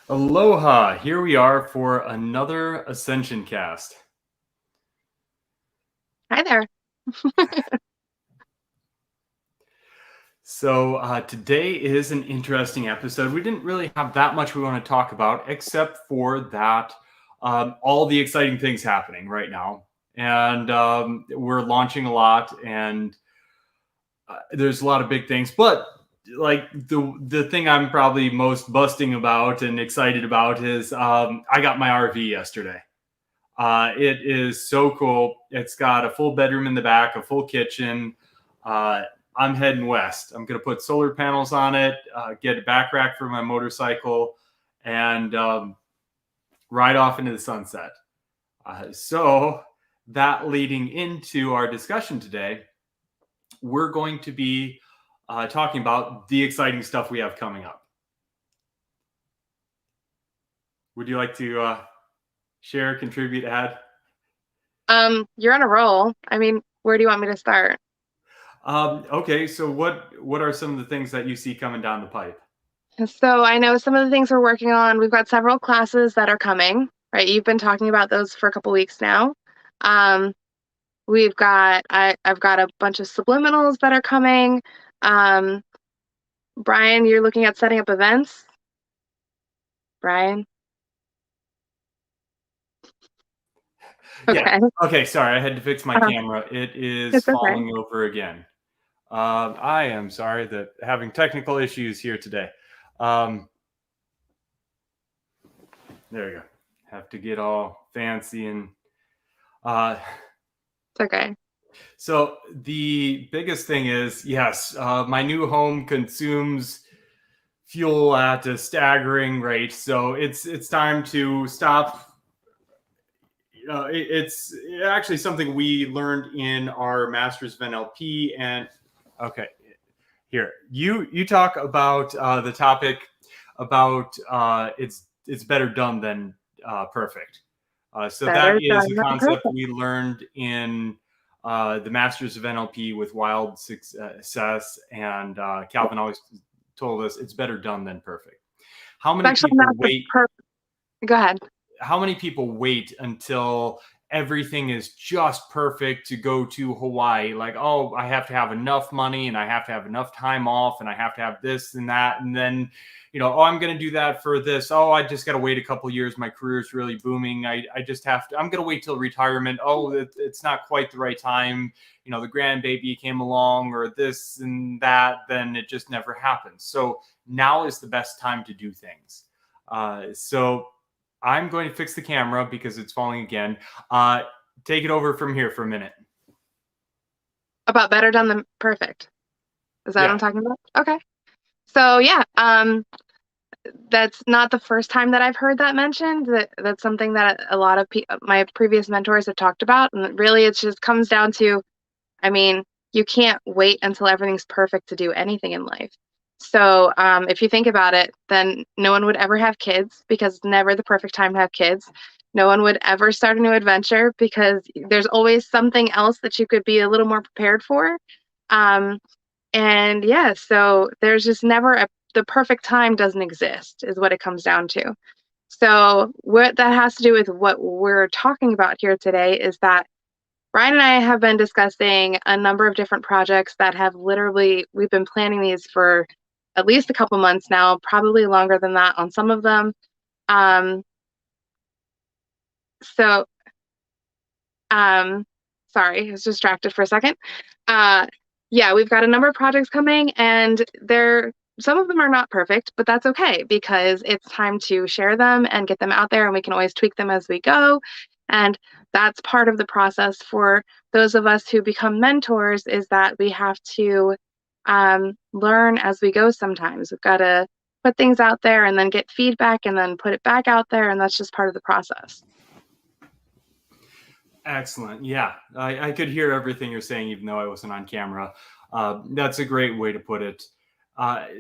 Aloha! Here we are for another Ascension Cast. Hi there. So today is an interesting episode. We didn't really have that much we want to talk about, except for that all the exciting things happening right now, and we're launching a lot, and there's a lot of big things. But like the thing I'm probably most busting about and excited about is I got my RV yesterday. It is so cool. It's got a full bedroom in the back, a full kitchen. I'm heading west. I'm going to put solar panels on it, get a back rack for my motorcycle, and ride off into the sunset. So, that leading into our discussion today, we're going to be talking about the exciting stuff we have coming up. Would you like to share, contribute, add? You're on a roll. I mean, where do you want me to start? Okay, so what are some of the things that you see coming down the pipe? So I know some of the things we're working on. We've got several classes that are coming, right? You've been talking about those for a couple weeks now. Um, I've got a bunch of subliminals that are coming. Um, Brian, you're looking at setting up events. Brian? Yeah. Okay. Okay, sorry, I had to fix my Uh, camera. It is it's okay. falling over again. I am sorry that having technical issues here today. Um, there we go. Have to get all fancy and It's okay. so the biggest thing is yes, my new home consumes fuel at a staggering rate, so it's time to stop. It's actually something we learned in our Masters of NLP. And okay, here you talk about the topic about it's better done than perfect. So that Better is done a than concept perfect. we learned in the Masters of NLP with Wild Success, and Calvin always told us it's better done than perfect. How It's many actually people not the wait perfect. Go ahead. how many people wait until everything is just perfect to go to Hawaii? Like, oh, I have to have enough money and I have to have enough time off and I have to have this and that. And then, oh, I'm going to do that for this. Oh, I just got to wait a couple years. My career is really booming. I just have to, I'm going to wait till retirement. Oh, it's not quite the right time. The grandbaby came along or this and that. Then it just never happens. So now is the best time to do things. So I'm going to fix the camera because it's falling again. Take it over from here for a minute. About better done than perfect. Is that what Yeah. I'm talking about? Okay. So yeah, that's not the first time that I've heard that mentioned. That's something that a lot of my previous mentors have talked about, and really, it just comes down to, I mean, you can't wait until everything's perfect to do anything in life. So if you think about it, then no one would ever have kids because it's never the perfect time to have kids. No one would ever start a new adventure because there's always something else that you could be a little more prepared for. Um, and yeah, so there's just never the perfect time doesn't exist, is what it comes down to. So what that has to do with what we're talking about here today is that Brian and I have been discussing a number of different projects that have we've been planning these for at least a couple months now, probably longer than that on some of them. Um, so, sorry, I was distracted for a second. Uh, yeah, we've got a number of projects coming, and some of them are not perfect, but that's okay because it's time to share them and get them out there, and we can always tweak them as we go. And that's part of the process for those of us who become mentors, is that we have to learn as we go sometimes. We've got to put things out there and then get feedback and then put it back out there, and that's just part of the process. Excellent. Yeah, I could hear everything you're saying, even though I wasn't on camera. That's a great way to put it.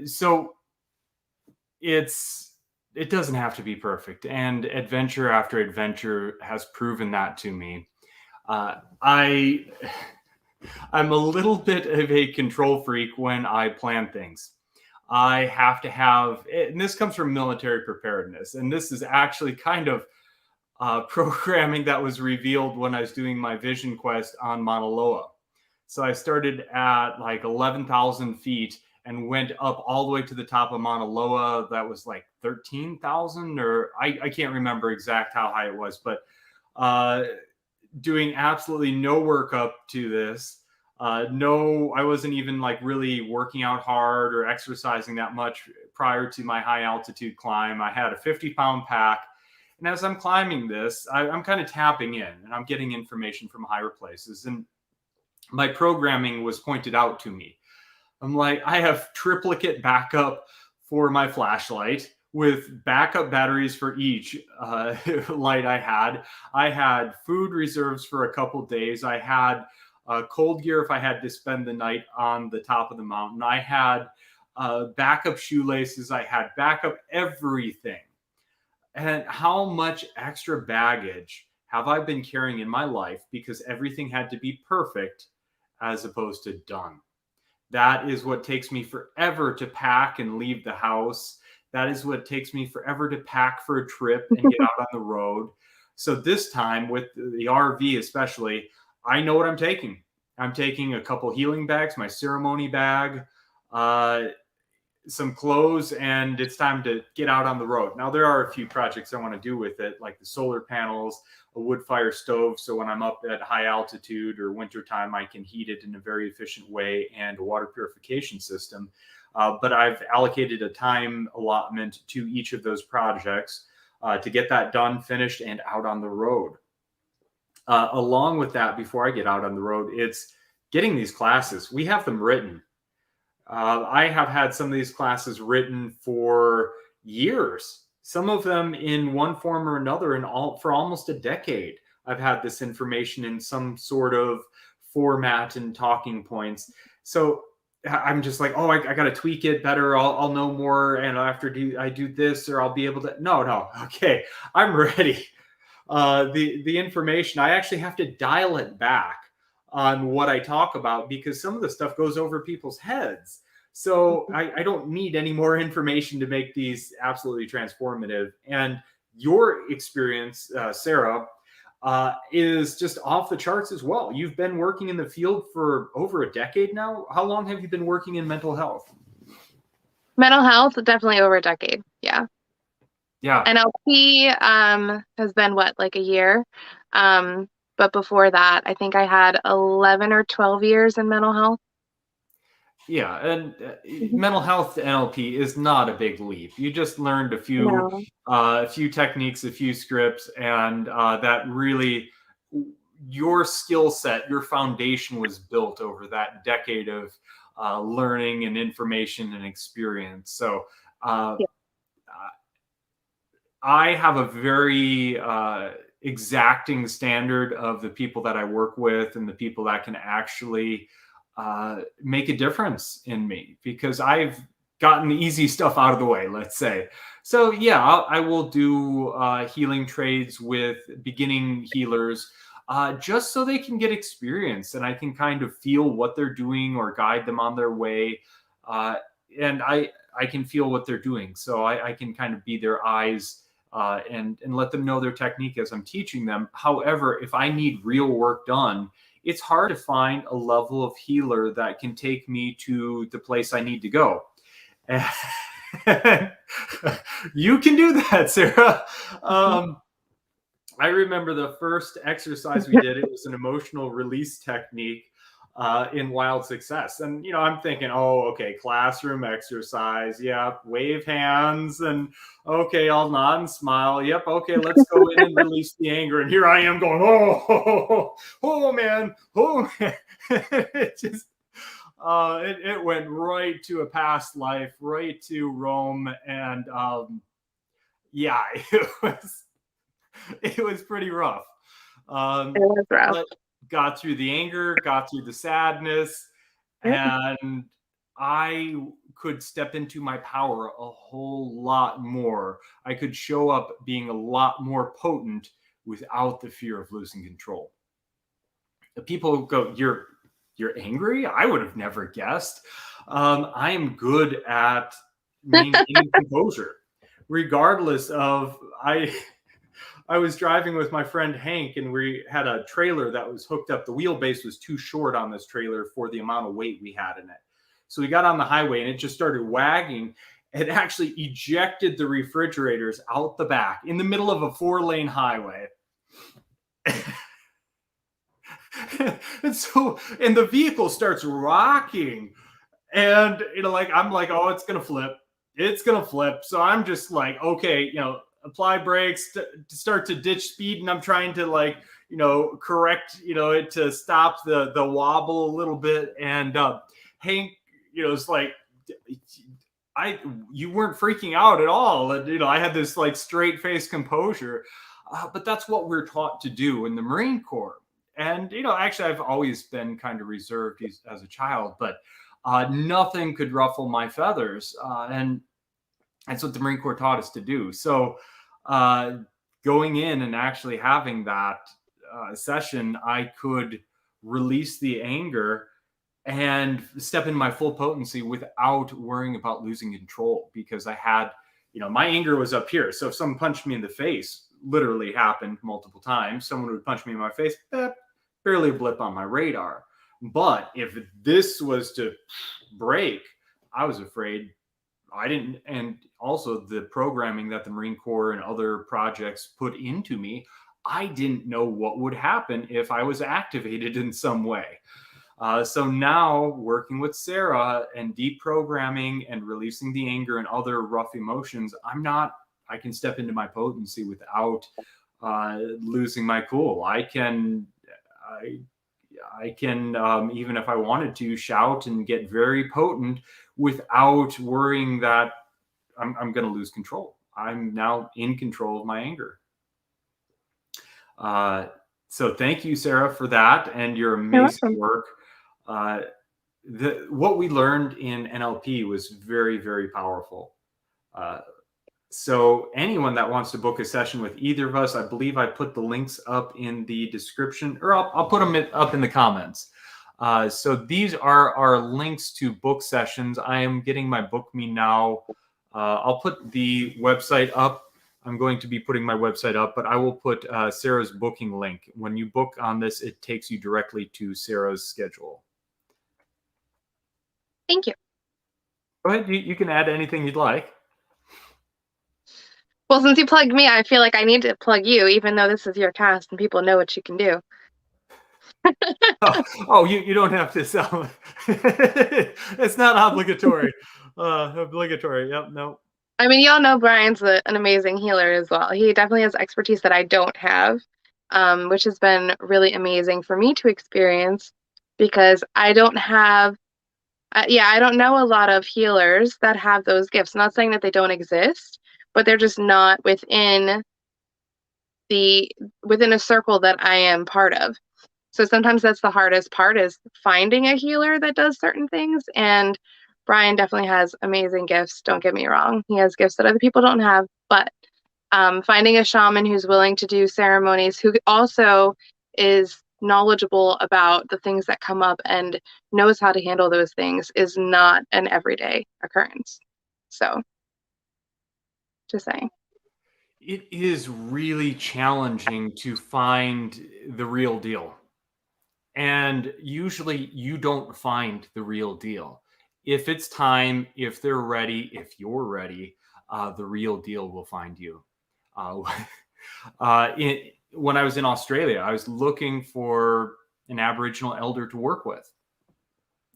So it doesn't have to be perfect, and adventure after adventure has proven that to me. I'm a little bit of a control freak when I plan things. I have to have, and this comes from military preparedness, and this is actually kind of programming that was revealed when I was doing my vision quest on Mauna Loa. So I started at like 11,000 feet and went up all the way to the top of Mauna Loa. That was like 13,000, or I can't remember exact how high it was, but uh, doing absolutely no work up to this. No, I wasn't even like really working out hard or exercising that much prior to my high altitude climb. I had a 50-pound pack. And as I'm climbing this, I'm kind of tapping in and I'm getting information from higher places. And my programming was pointed out to me. I'm like, I have triplicate backup for my flashlight with backup batteries for each light I had. I had food reserves for a couple days. I had cold gear if I had to spend the night on the top of the mountain. I had backup shoelaces. I had backup everything. And how much extra baggage have I been carrying in my life because everything had to be perfect as opposed to done? That is what takes me forever to pack and leave the house. That is what takes me forever to pack for a trip and get out on the road. So this time with the RV especially, I know what I'm taking. I'm taking a couple healing bags, my ceremony bag, some clothes, and it's time to get out on the road. Now, there are a few projects I want to do with it, like the solar panels, a wood fire stove. So when I'm up at high altitude or wintertime, I can heat it in a very efficient way, and a water purification system. But I've allocated a time allotment to each of those projects to get that done, finished, and out on the road. Along with that, before I get out on the road, it's getting these classes. We have them written. I have had some of these classes written for years, some of them in one form or another, and for almost a decade. I've had this information in some sort of format and talking points. So I'm just like, oh, I got to tweak it better. I'll know more, and after I do this, or I'll be able to. No, okay, I'm ready. The information, I actually have to dial it back on what I talk about because some of the stuff goes over people's heads. So I don't need any more information to make these absolutely transformative. And your experience, Sarah, is just off the charts as well. You've been working in the field for over a decade now. How long have you been working in mental health? Mental health, definitely over a decade. Yeah. Yeah. NLP has been like a year. But before that, I think I had 11 or 12 years in mental health. Yeah, and mental health to NLP is not a big leap. You just learned a few techniques, a few scripts, and that really your skill set, your foundation was built over that decade of learning and information and experience. So I have a very exacting standard of the people that I work with and the people that can actually make a difference in me, because I've gotten the easy stuff out of the way, let's say. So yeah, I will do healing trades with beginning healers just so they can get experience and I can kind of feel what they're doing or guide them on their way. And I can feel what they're doing. So I can kind of be their eyes and let them know their technique as I'm teaching them. However, if I need real work done, it's hard to find a level of healer that can take me to the place I need to go. You can do that, Sarah. I remember the first exercise we did, it was an emotional release technique in Wild Success. And, I'm thinking, oh, okay, classroom exercise. Yeah, wave hands. And, okay, I'll nod and smile. Yep, okay, let's go in and release the anger. And here I am going, oh man. It just, it went right to a past life, right to Rome. And yeah, it was pretty rough. It was rough. But got through the anger, got through the sadness, and I could step into my power a whole lot more. I could show up being a lot more potent without the fear of losing control. The people go, you're angry? I would have never guessed. I am good at maintaining composure, regardless of I was driving with my friend Hank, and we had a trailer that was hooked up. The wheelbase was too short on this trailer for the amount of weight we had in it. So we got on the highway, and it just started wagging. It actually ejected the refrigerators out the back in the middle of a 4-lane highway. And the vehicle starts rocking. And, I'm like, oh, it's going to flip. It's going to flip. So I'm just like, okay, apply brakes to start to ditch speed. And I'm trying to correct, it to stop the wobble a little bit. And Hank, it's like, you weren't freaking out at all. And, I had this straight face composure. But that's what we're taught to do in the Marine Corps. And, actually, I've always been kind of reserved as a child, but nothing could ruffle my feathers. And that's what the Marine Corps taught us to do. So going in and actually having that session, I could release the anger and step in my full potency without worrying about losing control, because I had, my anger was up here. So if someone punched me in the face, literally happened multiple times, someone would punch me in my face, barely a blip on my radar. But if this was to break, I was afraid. I didn't, and also the programming that the Marine Corps and other projects put into me, I didn't know what would happen if I was activated in some way. So now working with Sarah and deprogramming and releasing the anger and other rough emotions, I can step into my potency without losing my cool. I can, even if I wanted to, shout and get very potent without worrying that I'm going to lose control. I'm now in control of my anger. So thank you, Sarah, for that and your amazing work. What we learned in NLP was very, very powerful. So anyone that wants to book a session with either of us, I believe I put the links up in the description, or I'll put them up in the comments. So these are our links to book sessions. I am getting my Book Me Now. I'll put the website up. I'm going to be putting my website up, but I will put Sarah's booking link. When you book on this, it takes you directly to Sarah's schedule. Thank you. Go ahead. You can add anything you'd like. Well, since you plugged me, I feel like I need to plug you, even though this is your cast and people know what you can do. You don't have to sell. It's not obligatory. Obligatory. Yep. No. I mean, y'all know Brian's an amazing healer as well. He definitely has expertise that I don't have, which has been really amazing for me to experience, because I don't have, I don't know a lot of healers that have those gifts. I'm not saying that they don't exist, but they're just not within a circle that I am part of. So sometimes that's the hardest part, is finding a healer that does certain things. And Brian definitely has amazing gifts. Don't get me wrong. He has gifts that other people don't have, but finding a shaman who's willing to do ceremonies, who also is knowledgeable about the things that come up and knows how to handle those things, is not an everyday occurrence. So, just saying. It is really challenging to find the real deal. And usually you don't find the real deal. If it's time, if they're ready, if you're ready, the real deal will find you. When I was in Australia, I was looking for an Aboriginal elder to work with,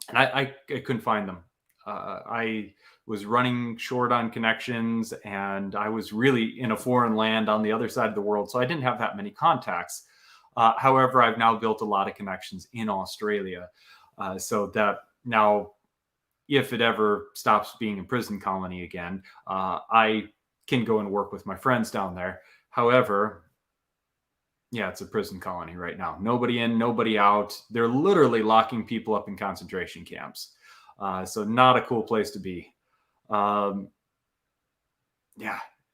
and I couldn't find them. I was running short on connections, and I was really in a foreign land on the other side of the world, so I didn't have that many contacts. However, I've now built a lot of connections in Australia, so that now, if it ever stops being a prison colony again, I can go and work with my friends down there. However, yeah, it's a prison colony right now. Nobody in, nobody out. They're literally locking people up in concentration camps. So not a cool place to be. Yeah,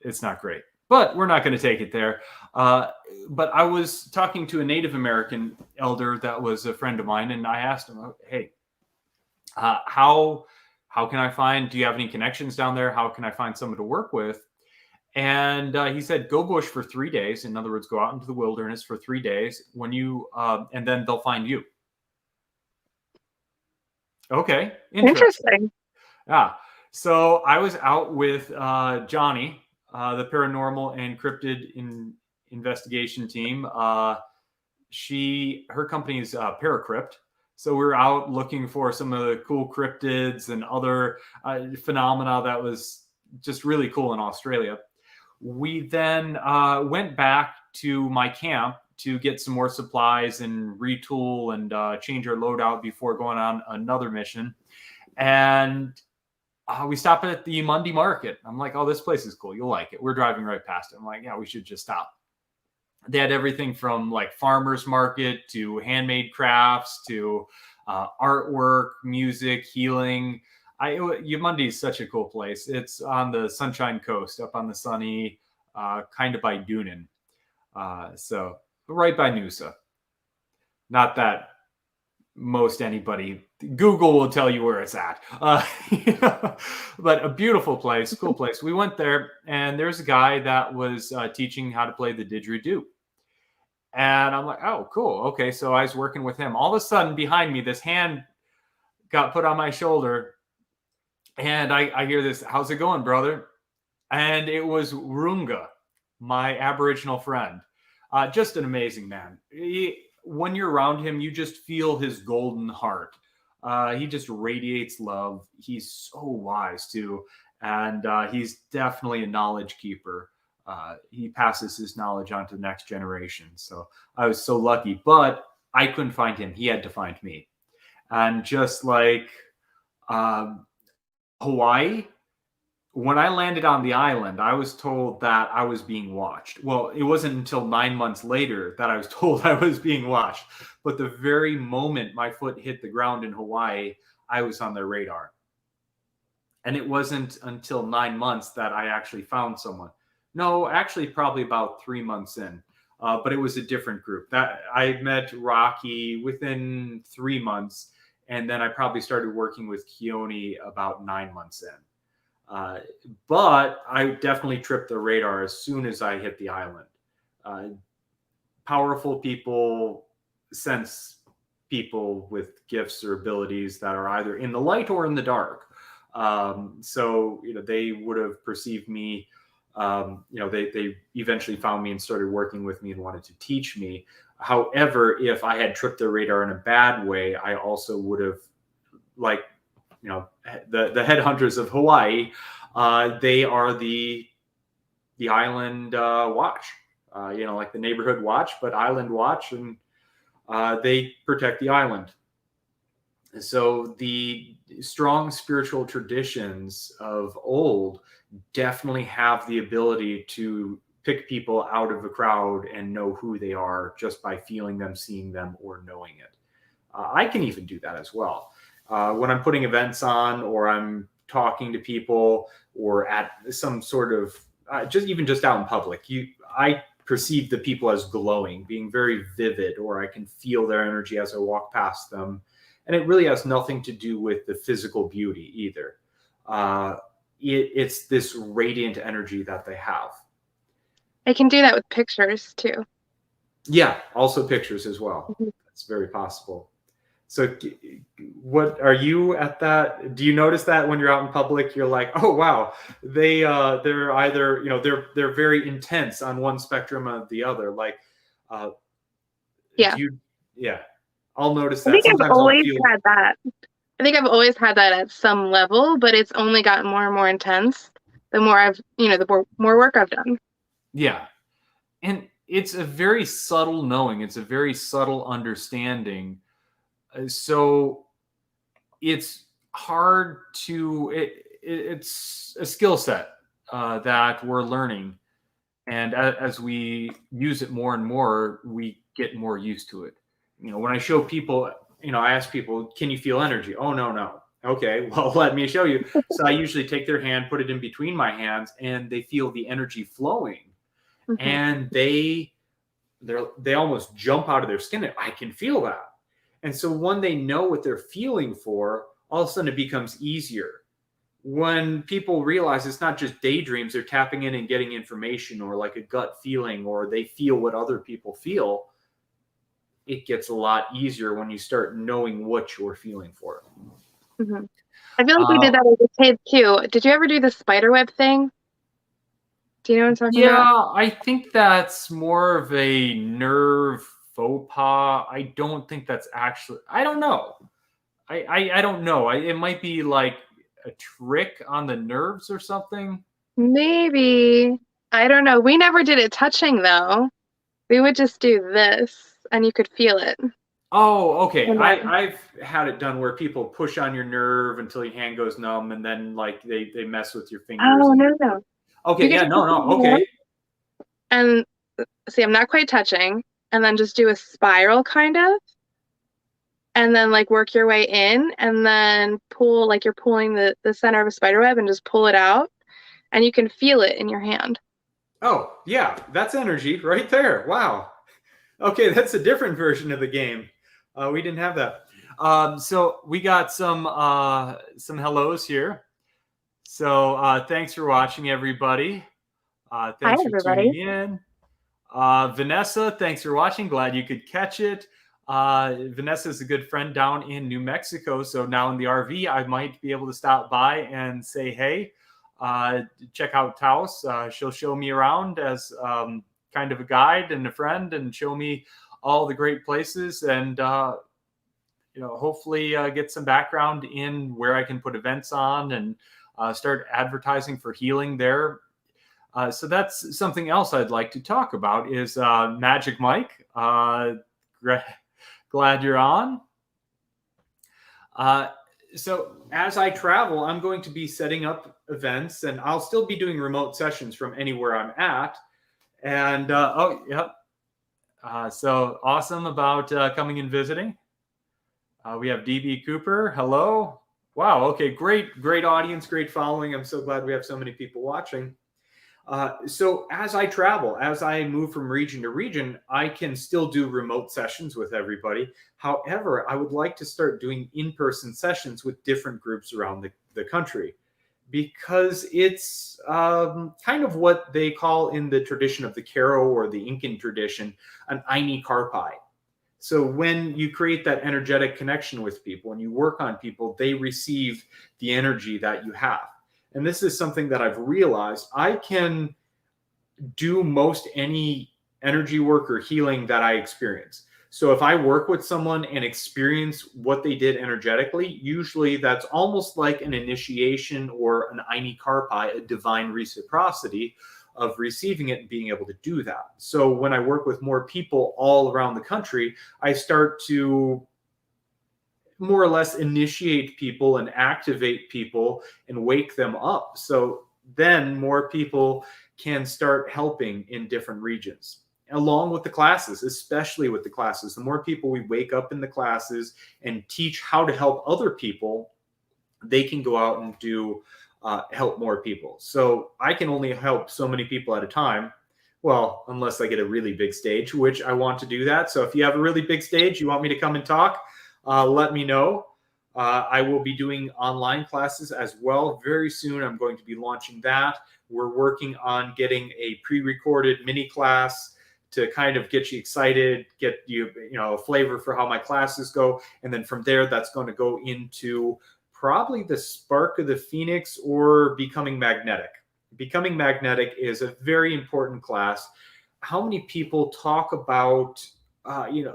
it's not great. But we're not going to take it there. But I was talking to a Native American elder that was a friend of mine, and I asked him, hey, how how can I find, do you have any connections down there? How can I find someone to work with? And he said, go bush for 3 days. In other words, go out into the wilderness for 3 days when you, and then they'll find you. Okay. Interesting. Interesting. Yeah. So I was out with Johnny, the paranormal and cryptid investigation team. Her company is Paracrypt. So we were out looking for some of the cool cryptids and other phenomena that was just really cool in Australia. We then went back to my camp to get some more supplies and retool and change our loadout before going on another mission. And we stopped at the Monday market. I'm like, oh, this place is cool. You'll like it. We're driving right past it. I'm like, yeah, we should just stop. They had everything from like farmers market to handmade crafts to artwork, music, healing. Yamundi is such a cool place. It's on the Sunshine Coast, up on the sunny, kind of by Doonan. So right by Noosa. Not that most anybody, Google will tell you where it's at. But a beautiful place, cool place. We went there, and there's a guy that was teaching how to play the didgeridoo. And I'm like, oh, cool. Okay, so I was working with him. All of a sudden, behind me, this hand got put on my shoulder, and I hear this, how's it going, brother? And it was Runga, my Aboriginal friend. Just an amazing man. When you're around him, you just feel his golden heart. He just radiates love. He's so wise, too. And he's definitely a knowledge keeper. He passes his knowledge on to the next generation. So I was so lucky. But I couldn't find him. He had to find me. And just like Hawaii, when I landed on the island, I was told that I was being watched. Well, it wasn't until 9 months later that I was told I was being watched. But the very moment my foot hit the ground in Hawaii, I was on their radar. And it wasn't until 9 months that I actually found someone. No, actually, probably about 3 months in. But it was a different group. That I met Rocky within 3 months. And then I probably started working with Keone about 9 months in. But I definitely tripped the radar as soon as I hit the island. Powerful people sense people with gifts or abilities that are either in the light or in the dark. So, they would have perceived me. They eventually found me and started working with me and wanted to teach me. However, if I had tripped the radar in a bad way, I also would have, like, the headhunters of Hawaii, they are the island watch, like the neighborhood watch, but island watch, and they protect the island. So the strong spiritual traditions of old definitely have the ability to pick people out of a crowd and know who they are just by feeling them, seeing them, or knowing it. I can even do that as well. When I'm putting events on, or I'm talking to people, or at some sort of just out in public, I perceive the people as glowing, being very vivid, or I can feel their energy as I walk past them. And it really has nothing to do with the physical beauty either. It's this radiant energy that they have. I can do that with pictures too. Yeah, also pictures as well. Mm-hmm. That's very possible. So what are you at that? Do you notice that when you're out in public, you're like, oh, wow, they're either, they're very intense on one spectrum or the other. Like, yeah. I'll notice that. I think I've always had that. I think I've always had that at some level, but it's only gotten more and more intense the more I've, the more work I've done. Yeah. And it's a very subtle knowing. It's a very subtle understanding. So it's hard to, it's a skill set that we're learning. And as we use it more and more, we get more used to it. When I show people, I ask people, can you feel energy? Oh, no. Okay, well, let me show you. So I usually take their hand, put it in between my hands, and they feel the energy flowing. Mm-hmm. And they almost jump out of their skin. I can feel that. And so when they know what they're feeling for, all of a sudden it becomes easier. When people realize it's not just daydreams, they're tapping in and getting information, or like a gut feeling, or they feel what other people feel, it gets a lot easier when you start knowing what you're feeling for. Mm-hmm. I feel like we did that as a kid too. Did you ever do the spiderweb thing? Do you know what I'm talking about? Yeah, I think that's more of a nerve faux pas. I don't think that's actually, I don't know. I don't know. It might be like a trick on the nerves or something. Maybe. I don't know. We never did it touching though. We would just do this and you could feel it. Oh, okay. And then, I've had it done where people push on your nerve until your hand goes numb, and then like they mess with your fingers. oh, no. Okay, You could yeah, just no, okay. and see, I'm not quite touching, and then just do a spiral kind of, and then like work your way in, and then pull, like you're pulling the center of a spider web and just pull it out, and you can feel it in your hand. Oh, yeah, that's energy right there. Wow. Okay, that's a different version of the game. We didn't have that. So we got some hellos here. So thanks for watching, everybody. Thanks Hi, for everybody. tuning in. Vanessa, thanks for watching. Glad you could catch it. Vanessa is a good friend down in New Mexico. So now in the RV, I might be able to stop by and say, hey, check out Taos. She'll show me around as kind of a guide and a friend, and show me all the great places, and hopefully get some background in where I can put events on, and start advertising for healing there. So that's something else I'd like to talk about is Magic Mike. Glad you're on. So as I travel, I'm going to be setting up events, and I'll still be doing remote sessions from anywhere I'm at. And oh, yep. So awesome about coming and visiting. We have DB Cooper. Hello. Wow. Okay. Great audience. Great following. I'm so glad we have so many people watching. So as I travel, as I move from region to region, I can still do remote sessions with everybody. However, I would like to start doing in-person sessions with different groups around the country, because it's kind of what they call in the tradition of the Karo or the Incan tradition, an Aini Karpai. So when you create that energetic connection with people and you work on people, they receive the energy that you have. And this is something that I've realized I can do most any energy work or healing that I experience. So if I work with someone and experience what they did energetically, usually that's almost like an initiation or an Aini Karpai, a divine reciprocity of receiving it and being able to do that. So when I work with more people all around the country, I start to more or less initiate people and activate people and wake them up. So then more people can start helping in different regions, along with the classes, especially with the classes. The more people we wake up in the classes and teach how to help other people, they can go out and do help more people. So I can only help so many people at a time. Well, unless I get a really big stage, which I want to do that. So if you have a really big stage, you want me to come and talk, let me know. I will be doing online classes as well. Very soon, I'm going to be launching that. We're working on getting a pre-recorded mini class to kind of get you excited, get you, a flavor for how my classes go. And then from there, that's going to go into probably the Spark of the Phoenix or Becoming Magnetic. Becoming Magnetic is a very important class. How many people talk about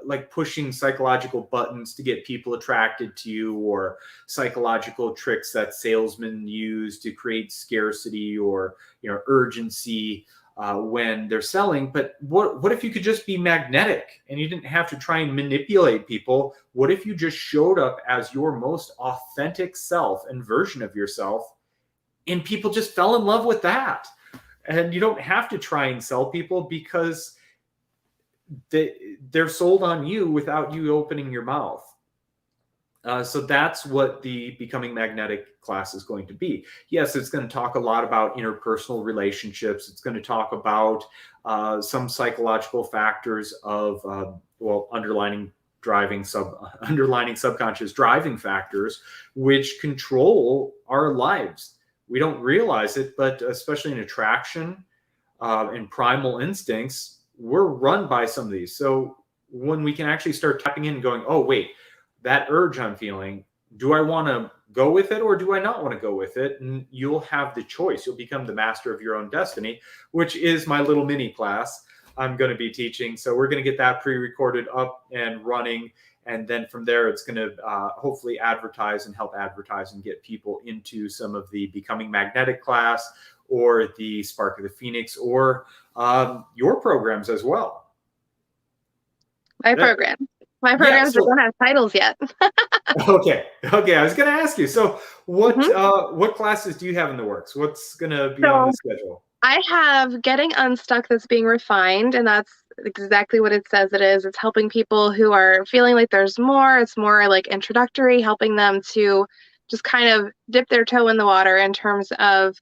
like pushing psychological buttons to get people attracted to you, or psychological tricks that salesmen use to create scarcity or urgency when they're selling? But what if you could just be magnetic and you didn't have to try and manipulate people? What if you just showed up as your most authentic self and version of yourself, and people just fell in love with that? And you don't have to try and sell people, because they're sold on you without you opening your mouth. So that's what the Becoming Magnetic class is going to be. Yes, it's going to talk a lot about interpersonal relationships. It's going to talk about some psychological factors of, underlining underlining subconscious driving factors, which control our lives. We don't realize it, but especially in attraction and primal instincts, we're run by some of these. So when we can actually start tapping in and going, oh, wait, that urge I'm feeling, do I want to go with it or do I not want to go with it? And you'll have the choice. You'll become the master of your own destiny, which is my little mini class I'm going to be teaching. So we're going to get that pre-recorded up and running. And then from there, it's going to hopefully advertise and help advertise and get people into some of the Becoming Magnetic class or the Spark of the Phoenix or your programs as well. My programs don't have titles yet. Okay. I was going to ask you. So what classes do you have in the works? What's going to be on the schedule? I have Getting Unstuck that's being refined, and that's exactly what it says it is. It's helping people who are feeling like there's more. It's more like introductory, helping them to just kind of dip their toe in the water in terms of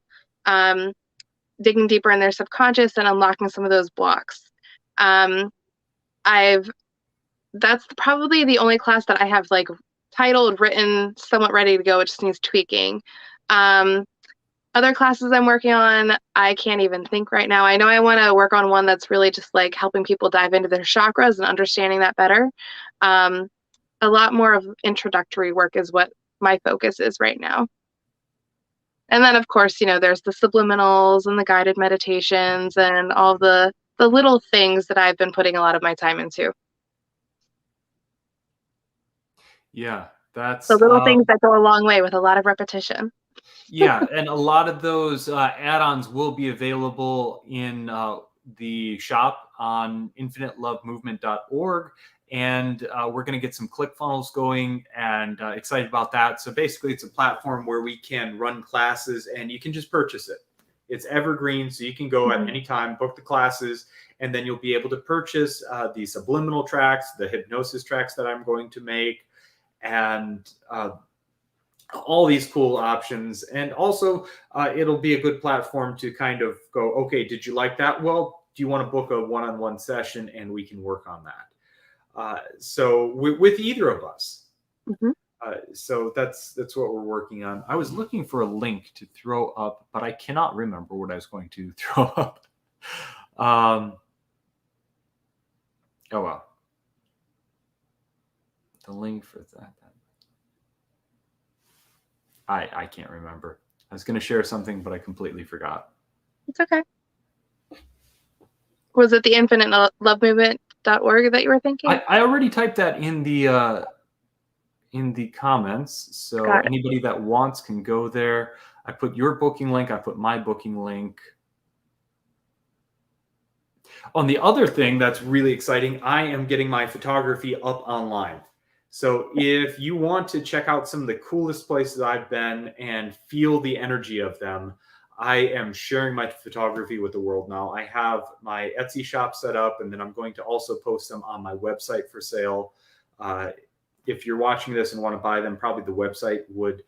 digging deeper in their subconscious and unlocking some of those blocks. That's probably the only class that I have like titled, written, somewhat ready to go. It just needs tweaking. Other classes I'm working on, I can't even think right now. I know I want to work on one that's really just like helping people dive into their chakras and understanding that better. A lot more of introductory work is what my focus is right now. And then, of course, there's the subliminals and the guided meditations and all the little things that I've been putting a lot of my time into. Yeah, that's the little things that go a long way with a lot of repetition. Yeah, and a lot of those add-ons will be available in the shop on infinitelovemovement.org. And we're going to get some ClickFunnels going and excited about that. So basically, it's a platform where we can run classes and you can just purchase it. It's evergreen, so you can go at any time, book the classes, and then you'll be able to purchase the subliminal tracks, the hypnosis tracks that I'm going to make, and all these cool options. And also it'll be a good platform to kind of go, okay, did you like that? Well, do you want to book a one-on-one session and we can work on that? So with either of us. So that's what we're working on. I was looking for a link to throw up, but I cannot remember what I was going to throw up. Oh, well. The link for that. I can't remember. I was going to share something, but I completely forgot. It's okay. Was it the infinitelovemovement.org that you were thinking? I already typed that in the comments. So anybody that wants can go there. I put your booking link. I put my booking link. On the other thing that's really exciting, I am getting my photography up online. So if you want to check out some of the coolest places I've been and feel the energy of them, I am sharing my photography with the world now. I have my Etsy shop set up, and then I'm going to also post them on my website for sale. If you're watching this and want to buy them, probably the website would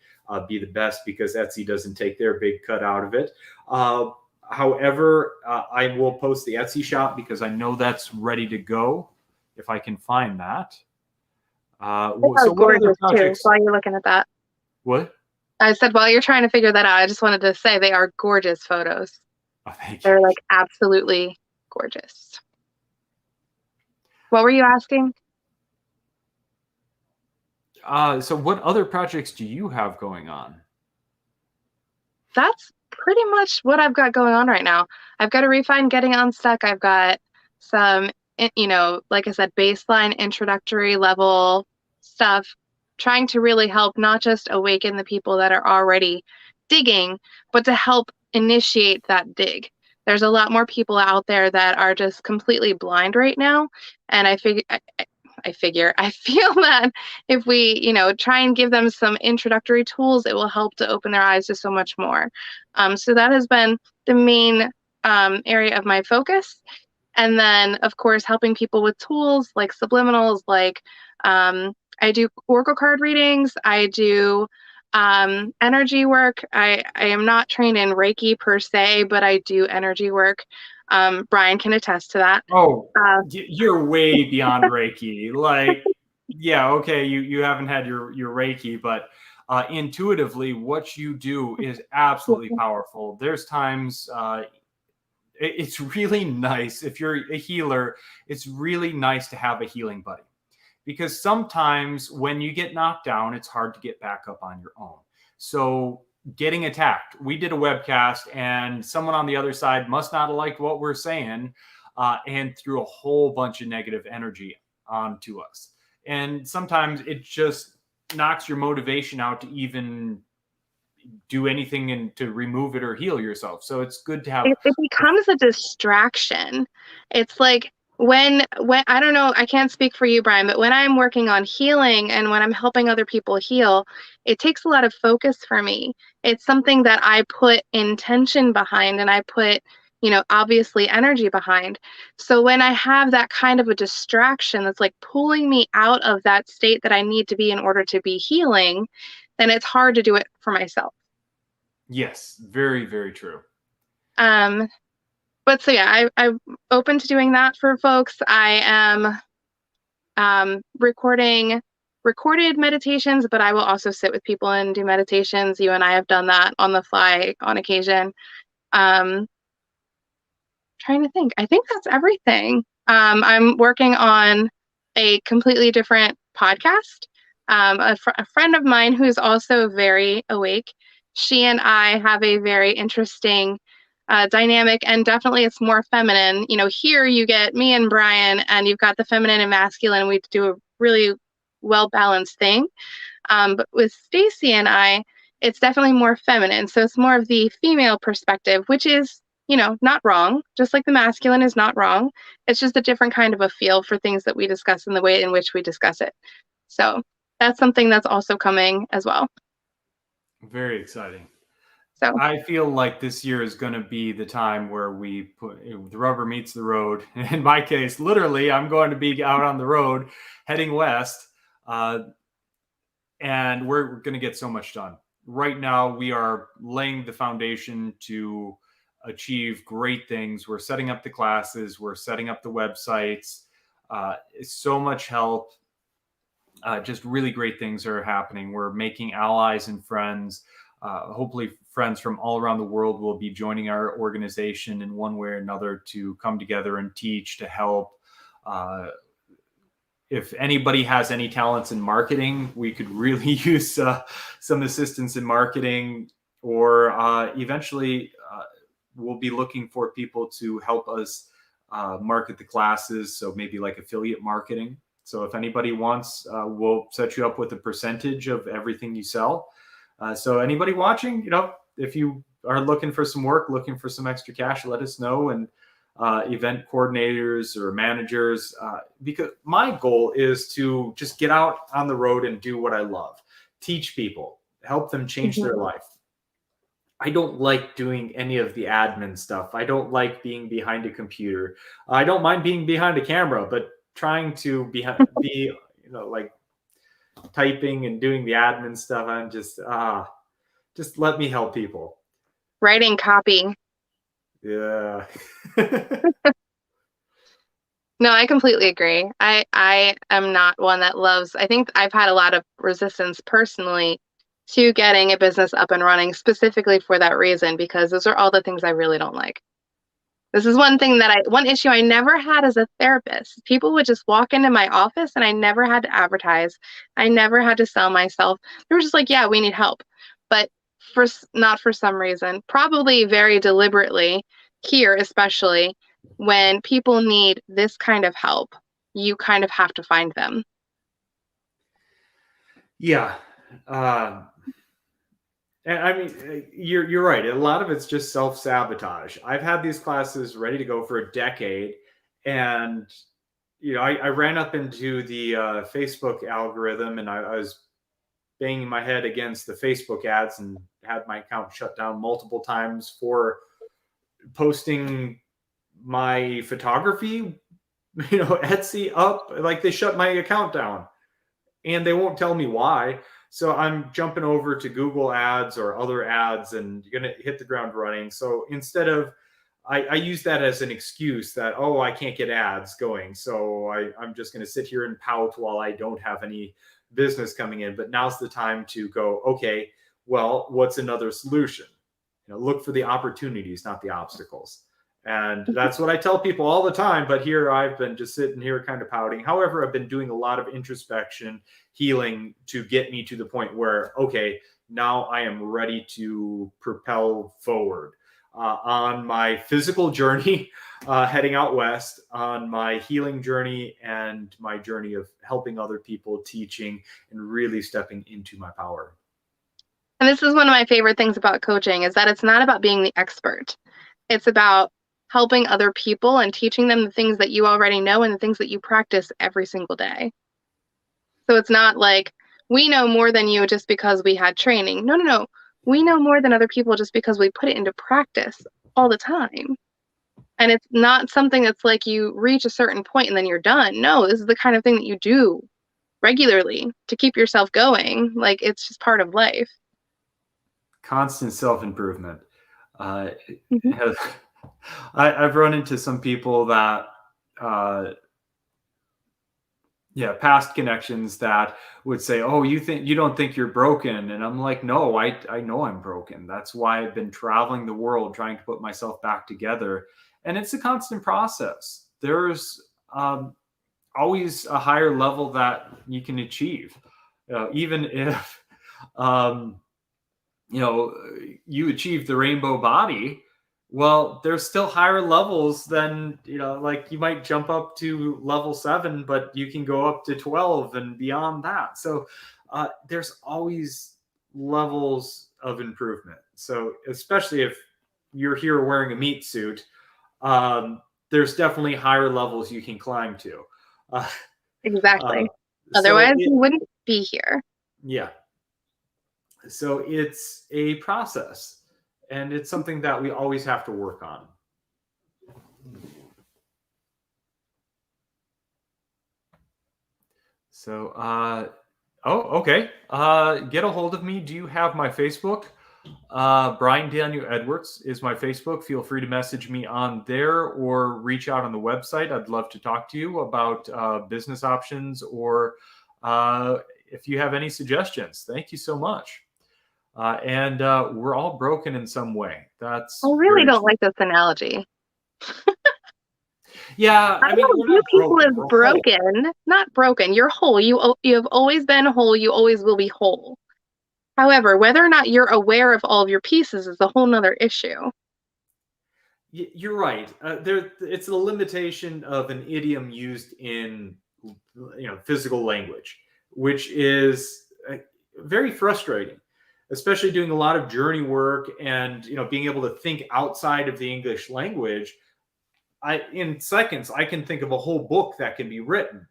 be the best because Etsy doesn't take their big cut out of it. However, I will post the Etsy shop because I know that's ready to go if I can find that. So what other projects? Too, while you're looking at that. What? I said while you're trying to figure that out, I just wanted to say they are gorgeous photos. Oh, thank you. They're like absolutely gorgeous. What were you asking? So what other projects do you have going on? That's pretty much what I've got going on right now. I've got to refine Getting Unstuck. I've got some, like I said, baseline introductory level stuff, trying to really help not just awaken the people that are already digging, but to help initiate that dig. There's a lot more people out there that are just completely blind right now. And I feel that if we, try and give them some introductory tools, it will help to open their eyes to so much more. So that has been the main area of my focus. And then, of course, helping people with tools like subliminals, like I do oracle card readings. I do energy work. I am not trained in Reiki per se, but I do energy work. Brian can attest to that. Oh, you're way beyond Reiki. Like, Yeah, okay, you haven't had your Reiki, but intuitively, what you do is absolutely powerful. There's times it's really nice if you're a healer. It's really nice to have a healing buddy, because sometimes when you get knocked down, it's hard to get back up on your own. So getting attacked, we did a webcast, and someone on the other side must not have liked what we're saying, and threw a whole bunch of negative energy onto us. And sometimes it just knocks your motivation out to even do anything and to remove it or heal yourself. So it's good to have. It becomes a distraction. It's like when I don't know, I can't speak for you, Brian, but when I'm working on healing and when I'm helping other people heal, it takes a lot of focus for me. It's something that I put intention behind, and I put, obviously energy behind. So when I have that kind of a distraction that's like pulling me out of that state that I need to be in order to be healing, then it's hard to do it for myself. Yes, very, very true. Um, but so yeah, I'm open to doing that for folks. I am recorded meditations, but I will also sit with people and do meditations. You and I have done that on the fly on occasion. Um, Trying to think. I think that's everything. I'm working on a completely different podcast. A friend of mine who's also very awake, she and I have a very interesting dynamic, and definitely it's more feminine. Here you get me and Brian, and you've got the feminine and masculine. We do a really well balanced thing. But with Stacy and I, it's definitely more feminine. So it's more of the female perspective, which is, not wrong. Just like the masculine is not wrong. It's just a different kind of a feel for things that we discuss and the way in which we discuss it. So that's something that's also coming as well. Very exciting. So I feel like this year is going to be the time where we put the rubber meets the road. In my case, literally, I'm going to be out on the road heading west, and we're going to get so much done. Right now, we are laying the foundation to achieve great things. We're setting up the classes, we're setting up the websites. So much help. Just really great things are happening. We're making allies and friends. Hopefully, friends from all around the world will be joining our organization in one way or another to come together and teach, to help. If anybody has any talents in marketing, we could really use some assistance in marketing, or eventually we'll be looking for people to help us market the classes. So maybe like affiliate marketing. So if anybody wants, we'll set you up with a percentage of everything you sell. So anybody watching, if you are looking for some work, looking for some extra cash, let us know. And event coordinators or managers, because my goal is to just get out on the road and do what I love, teach people, help them change their life. I don't like doing any of the admin stuff. I don't like being behind a computer. I don't mind being behind a camera, but trying to be like typing and doing the admin stuff, I'm just let me help people. writing copy. Yeah. No, I completely agree. I am not one that loves, I think I've had a lot of resistance personally to getting a business up and running specifically for that reason, because those are all the things I really don't like. This is one issue I never had as a therapist. People would just walk into my office and I never had to advertise. I never had to sell myself. They were just like, yeah, we need help. But not for some reason, probably very deliberately here, especially when people need this kind of help, you kind of have to find them. Yeah. And I mean, you're right. A lot of it's just self-sabotage. I've had these classes ready to go for a decade, and I ran up into the Facebook algorithm, and I was banging my head against the Facebook ads and had my account shut down multiple times for posting my photography, Etsy up. Like, they shut my account down, and they won't tell me why. So I'm jumping over to Google ads or other ads and going to hit the ground running. So instead of I use that as an excuse that, oh, I can't get ads going, so I'm just going to sit here and pout while I don't have any business coming in. But now's the time to go, okay, well, what's another solution? Look for the opportunities, not the obstacles. And that's what I tell people all the time. But here I've been just sitting here kind of pouting. However, I've been doing a lot of introspection, healing to get me to the point where, okay, now I am ready to propel forward on my physical journey, heading out west, on my healing journey, and my journey of helping other people, teaching, and really stepping into my power. And this is one of my favorite things about coaching, is that it's not about being the expert. It's about helping other people and teaching them the things that you already know and the things that you practice every single day. So it's not like we know more than you just because we had training. No. We know more than other people just because we put it into practice all the time. And it's not something that's like you reach a certain point and then you're done. No, this is the kind of thing that you do regularly to keep yourself going. Like, it's just part of life. Constant self-improvement. Mm-hmm. I've run into some people that, past connections that would say, "Oh, you don't think you're broken?" And I'm like, "No, I know I'm broken. That's why I've been traveling the world trying to put myself back together." And it's a constant process. There's always a higher level that you can achieve, even if you achieve the rainbow body. Well, there's still higher levels than, like you might jump up to level 7, but you can go up to 12 and beyond that. So there's always levels of improvement. So especially if you're here wearing a meat suit, there's definitely higher levels you can climb to. Exactly. Otherwise, you wouldn't be here. Yeah. So it's a process. And it's something that we always have to work on. So, okay. Get a hold of me. Do you have my Facebook? Brian Daniel Edwards is my Facebook. Feel free to message me on there or reach out on the website. I'd love to talk to you about business options, or if you have any suggestions. Thank you so much. And we're all broken in some way. That's I really don't like this analogy. Yeah, I don't view people as broken. Not broken. You're whole. You have always been whole. You always will be whole. However, whether or not you're aware of all of your pieces is a whole nother issue. You're right. It's a limitation of an idiom used in physical language, which is very frustrating, especially doing a lot of journey work and being able to think outside of the English language. In seconds, I can think of a whole book that can be written,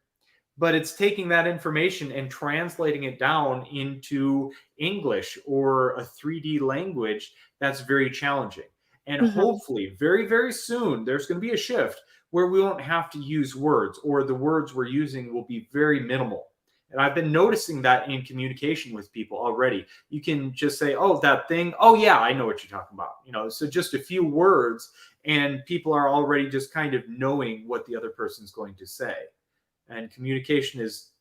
but it's taking that information and translating it down into English or a 3D language that's very challenging. And hopefully very, very soon, there's going to be a shift where we won't have to use words, or the words we're using will be very minimal. And I've been noticing that in communication with people already. You can just say, "Oh, that thing. Oh, yeah, I know what you're talking about." So just a few words, and people are already just kind of knowing what the other person's going to say. And communication is,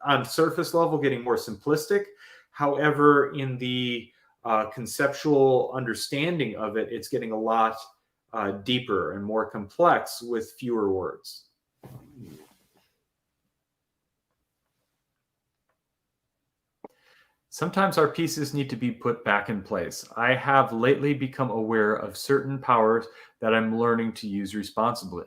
on surface level, getting more simplistic. However, in the conceptual understanding of it, it's getting a lot deeper and more complex with fewer words. Sometimes our pieces need to be put back in place. I have lately become aware of certain powers that I'm learning to use responsibly.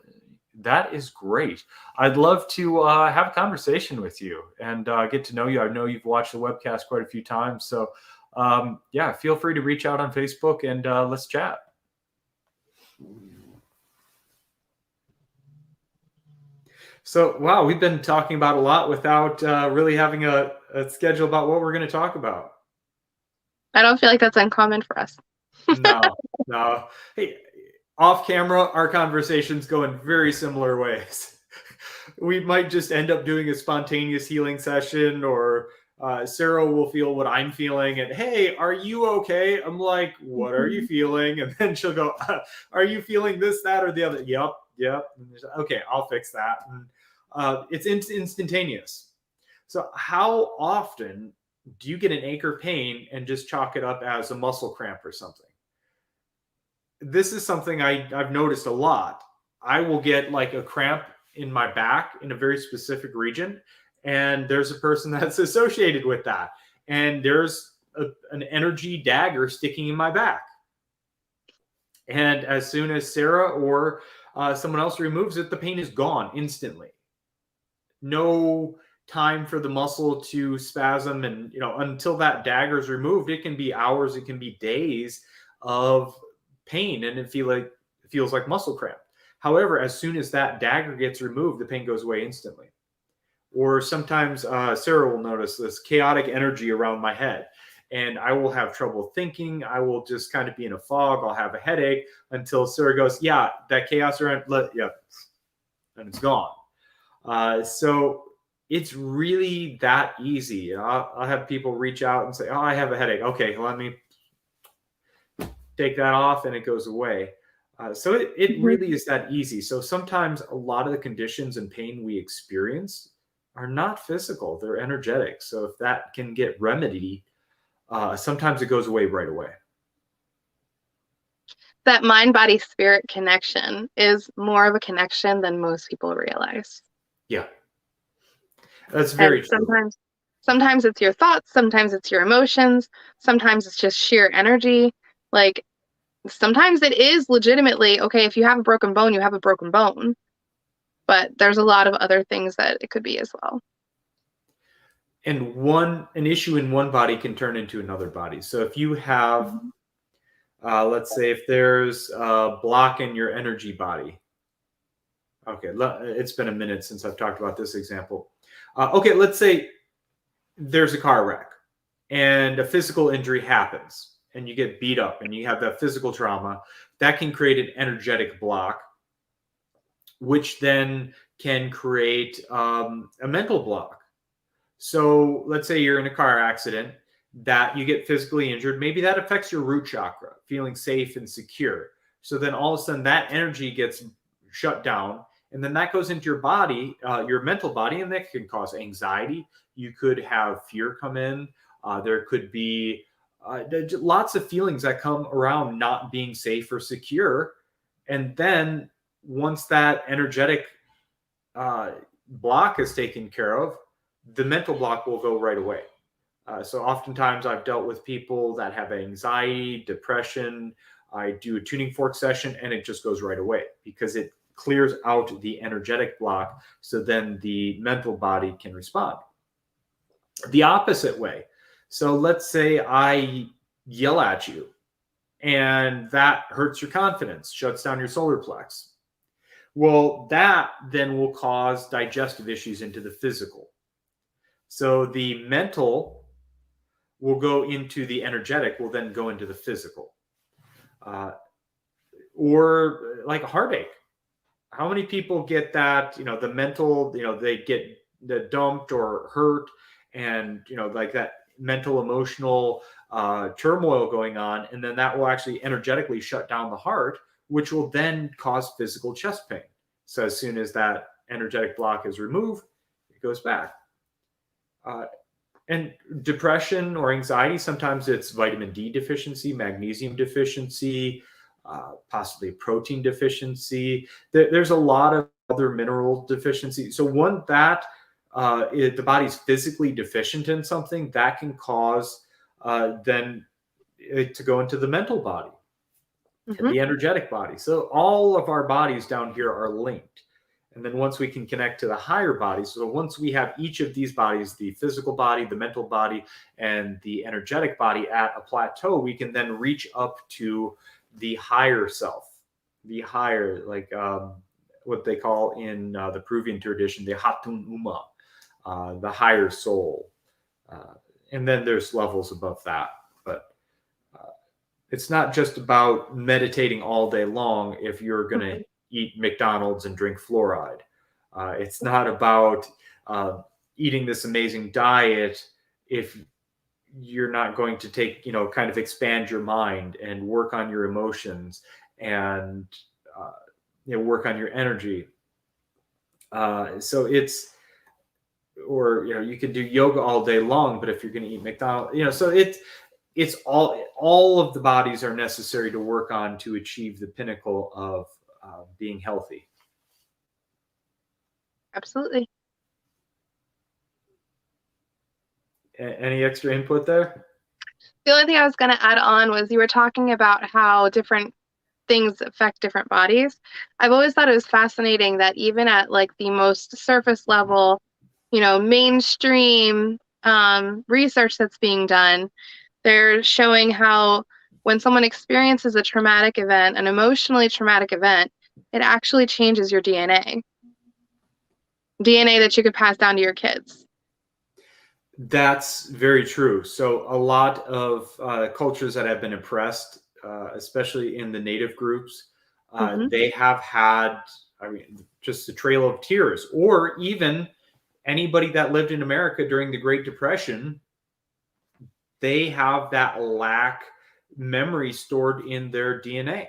That is great. I'd love to have a conversation with you and get to know you. I know you've watched the webcast quite a few times. So feel free to reach out on Facebook and let's chat. So, wow, we've been talking about a lot without really having a schedule about what we're going to talk about. I don't feel like that's uncommon for us. No. Hey, off camera, our conversations go in very similar ways. We might just end up doing a spontaneous healing session or Sarah will feel what I'm feeling, and hey, are you okay? I'm like, what are you feeling? And then she'll go, are you feeling this, that, or the other? Yep. Okay, I'll fix that. And it's instantaneous. So how often do you get an ache or pain and just chalk it up as a muscle cramp or something? This is something I've noticed a lot. I will get like a cramp in my back in a very specific region, and there's a person that's associated with that, and there's an energy dagger sticking in my back. And as soon as Sarah or someone else removes it, the pain is gone instantly. No time for the muscle to spasm, and until that dagger is removed, it can be hours, it can be days of pain, and it feels like muscle cramp. However, as soon as that dagger gets removed, the pain goes away instantly. Or sometimes Sarah will notice this chaotic energy around my head, and I will have trouble thinking. I will just kind of be in a fog. I'll have a headache until Sarah goes, yeah, that chaos around, and it's gone. So it's really that easy. I'll have people reach out and say, oh, I have a headache. Okay, let me take that off, and it goes away. So it really is that easy. So sometimes a lot of the conditions and pain we experience are not physical, they're energetic. So if that can get remedied, sometimes it goes away right away. That mind, body, spirit connection is more of a connection than most people realize. Yeah, that's very true. Sometimes it's your thoughts, sometimes it's your emotions, sometimes it's just sheer energy. Like, sometimes it is legitimately, okay, if you have a broken bone, you have a broken bone. But there's a lot of other things that it could be as well. And an issue in one body can turn into another body. So if you have, let's say, if there's a block in your energy body. Okay, it's been a minute since I've talked about this example. Okay, let's say there's a car wreck and a physical injury happens and you get beat up and you have that physical trauma. That can create an energetic block, which then can create a mental block. So let's say you're in a car accident, that you get physically injured. Maybe that affects your root chakra, feeling safe and secure. So then all of a sudden that energy gets shut down, and then that goes into your body, your mental body, and that can cause anxiety. You could have fear come in. There could be lots of feelings that come around not being safe or secure. And then once that energetic block is taken care of, the mental block will go right away. So oftentimes I've dealt with people that have anxiety, depression. I do a tuning fork session and it just goes right away because it clears out the energetic block. So then the mental body can respond. The opposite way. So let's say I yell at you and that hurts your confidence, shuts down your solar plex. Well, that then will cause digestive issues into the physical. So the mental will go into the energetic, will then go into the physical. Or like a heartache. How many people get that, the mental, they get dumped or hurt and, like that mental, emotional turmoil going on. And then that will actually energetically shut down the heart, which will then cause physical chest pain. So as soon as that energetic block is removed, it goes back. And depression or anxiety, sometimes it's vitamin D deficiency, magnesium deficiency, possibly protein deficiency. There's a lot of other mineral deficiency. So if the body's physically deficient in something, that can cause then it to go into the mental body, the energetic body. So all of our bodies down here are linked. And then once we can connect to the higher bodies, so once we have each of these bodies, the physical body, the mental body, and the energetic body at a plateau, we can then reach up to the higher self, the higher, like what they call in the Peruvian tradition, the Hatun Uma, the higher soul. And then there's levels above that. But it's not just about meditating all day long if you're going to eat McDonald's and drink fluoride. It's not about eating this amazing diet if you're not going to take, kind of expand your mind and work on your emotions and work on your energy. So you can do yoga all day long, but if you're going to eat McDonald's, so it's all of the bodies are necessary to work on to achieve the pinnacle of being healthy. Absolutely. Any extra input there? The only thing I was going to add on was you were talking about how different things affect different bodies. I've always thought it was fascinating that even at like the most surface level, mainstream research that's being done, they're showing how when someone experiences a traumatic event, an emotionally traumatic event, it actually changes your DNA that you could pass down to your kids. That's very true. So a lot of cultures that have been oppressed, especially in the native groups, they have had, just a trail of tears, or even anybody that lived in America during the Great Depression, they have that lack memory stored in their DNA.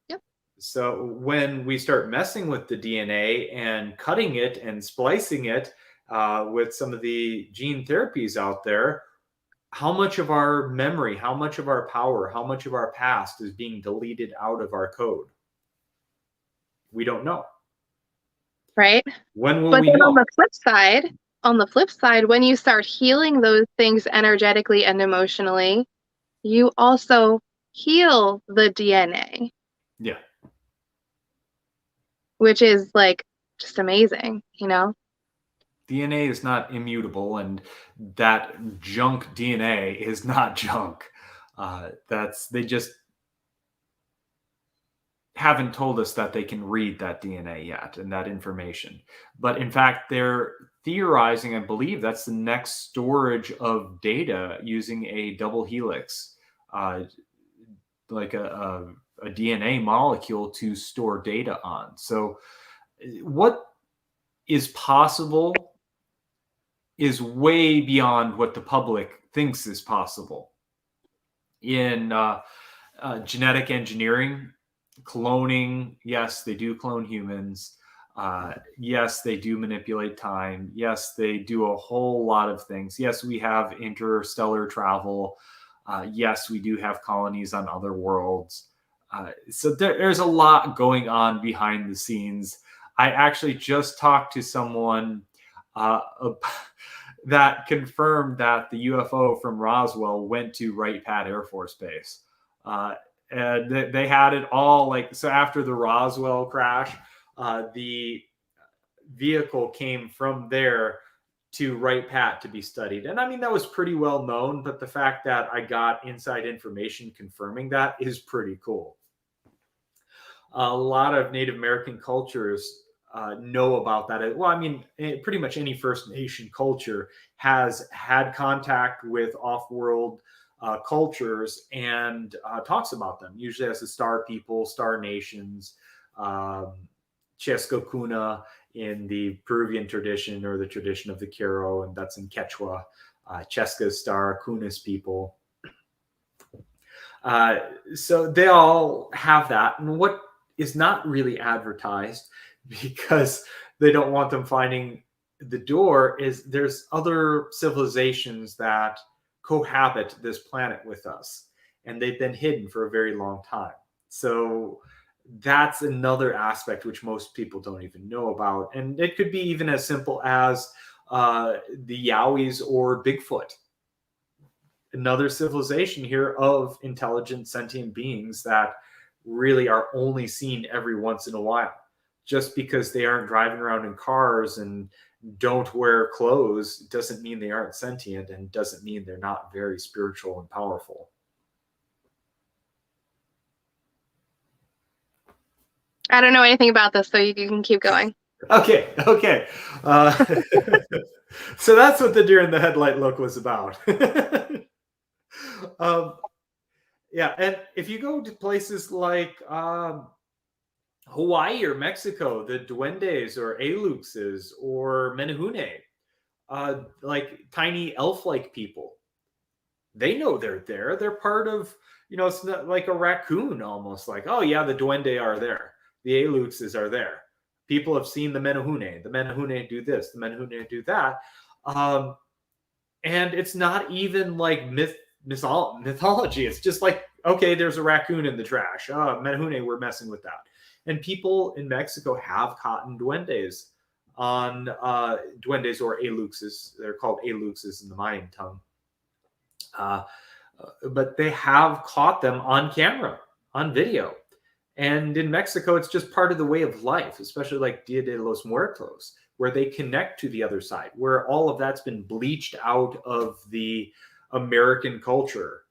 Yep. So when we start messing with the DNA and cutting it and splicing it with some of the gene therapies out there, how much of our memory, how much of our power, how much of our past is being deleted out of our code? We don't know. Right. When will but we then know? on the flip side, when you start healing those things energetically and emotionally, you also heal the DNA. Yeah. Which is like just amazing, DNA is not immutable, and that junk DNA is not junk. They just haven't told us that they can read that DNA yet and that information. But in fact, they're theorizing, I believe that's the next storage of data using a double helix, like a DNA molecule to store data on. So what is possible is way beyond what the public thinks is possible. In genetic engineering, cloning, yes, they do clone humans. Yes, they do manipulate time. Yes, they do a whole lot of things. Yes, we have interstellar travel. Yes, we do have colonies on other worlds. So there's a lot going on behind the scenes. I actually just talked to someone that confirmed that the UFO from Roswell went to Wright Pat Air Force Base. And they had it all so after the Roswell crash, the vehicle came from there to Wright Pat to be studied. And I mean, that was pretty well known, but the fact that I got inside information confirming that is pretty cool. A lot of Native American cultures know about that. Well, I mean, pretty much any First Nation culture has had contact with off-world cultures and talks about them, usually as the Star People, Star Nations, Chescocuna in the Peruvian tradition, or the tradition of the Quero, and that's in Quechua. Chesca Star, Kunis people. So they all have that. And what is not really advertised, because they don't want them finding the door, is there's other civilizations that cohabit this planet with us, and they've been hidden for a very long time. So that's another aspect which most people don't even know about. And it could be even as simple as the Yowies or Bigfoot. Another civilization here of intelligent sentient beings that really are only seen every once in a while. Just because they aren't driving around in cars and don't wear clothes doesn't mean they aren't sentient, and doesn't mean they're not very spiritual and powerful. I don't know anything about this, so you can keep going. Okay. So that's what the deer in the headlight look was about. Yeah, and if you go to places like Hawaii or Mexico, the duendes or eluxes or menehune, like tiny elf-like people. They know they're there. They're part of, it's not like a raccoon almost, like, oh yeah, the duende are there. The Aluxes are there. People have seen the Menehune. The Menehune do this. The Menehune do that. And it's not even like mythology. It's just like, okay, there's a raccoon in the trash. Menehune, we're messing with that. And people in Mexico have caught duendes on duendes or Aluxes. They're called Aluxes in the Mayan tongue. But they have caught them on camera, on video. And in Mexico, it's just part of the way of life, especially like Dia de los Muertos, where they connect to the other side, where all of that's been bleached out of the American culture.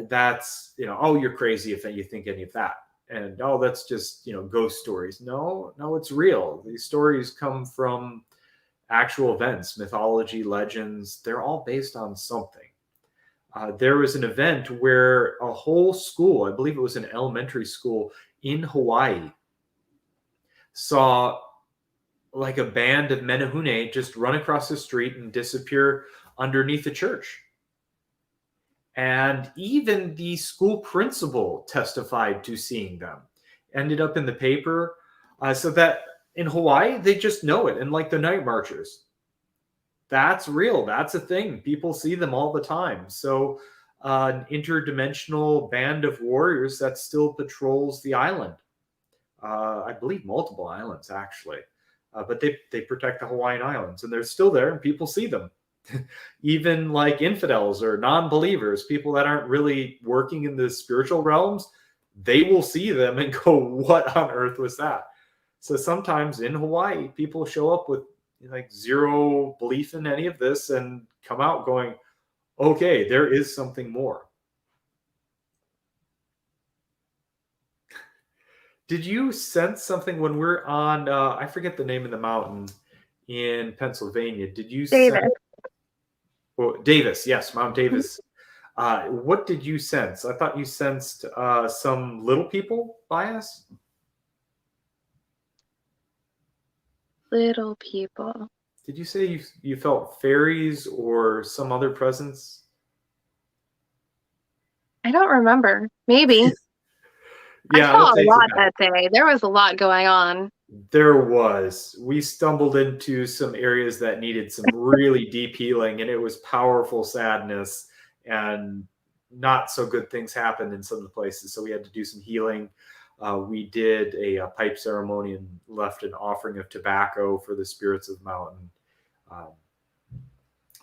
That's, oh, you're crazy if you think any of that. And, oh, that's just, ghost stories. No, it's real. These stories come from actual events, mythology, legends. They're all based on something. There was an event where a whole school, I believe it was an elementary school in Hawaii, saw like a band of Menehune just run across the street and disappear underneath the church. And even the school principal testified to seeing them. Ended up in the paper. So that in Hawaii, they just know it. And like the night marchers, that's real. That's a thing. People see them all the time. So an interdimensional band of warriors that still patrols the island. I believe multiple islands, actually. But they protect the Hawaiian Islands, and they're still there, and people see them. Even like infidels or non-believers, people that aren't really working in the spiritual realms, they will see them and go, what on earth was that? So sometimes in Hawaii, people show up with like zero belief in any of this and come out going, okay, there is something more. Did you sense something when we're on, I forget the name of the mountain in Pennsylvania. Did you Davis. sense? Well, Davis, yes, Mount Davis. What did you sense? I thought you sensed some little people by us. Little people. Did you say you felt fairies or some other presence? I don't remember. Maybe. Yeah, I saw a lot that day. There was a lot going on. There was. We stumbled into some areas that needed some really deep healing, and it was powerful sadness, and not so good things happened in some of the places. So we had to do some healing. We did a pipe ceremony and left an offering of tobacco for the spirits of the mountain.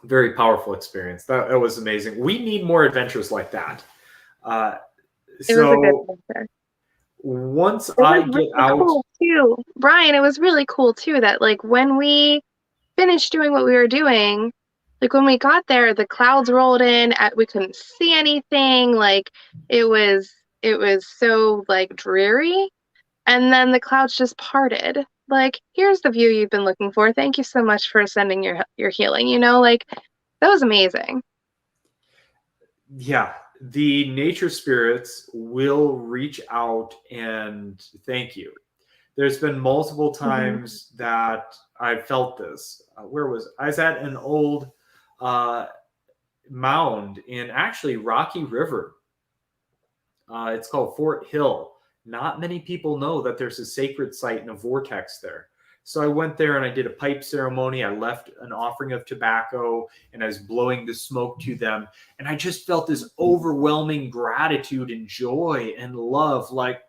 Very powerful experience. That was amazing. We need more adventures like that. It was a good adventure. Once I get out, cool too, Brian, it was really cool too that like when we finished doing what we were doing, like when we got there, the clouds rolled in. We couldn't see anything. Like it was so like dreary, and then the clouds just parted. Like, here's the view you've been looking for. Thank you so much for sending your healing. Like that was amazing. Yeah. The nature spirits will reach out and thank you. There's been multiple times that I felt this. I was at an old mound in actually Rocky River. It's called Fort Hill. Not many people know that there's a sacred site and a vortex there. So I went there and I did a pipe ceremony. I left an offering of tobacco and I was blowing the smoke to them. And I just felt this overwhelming gratitude and joy and love. Like,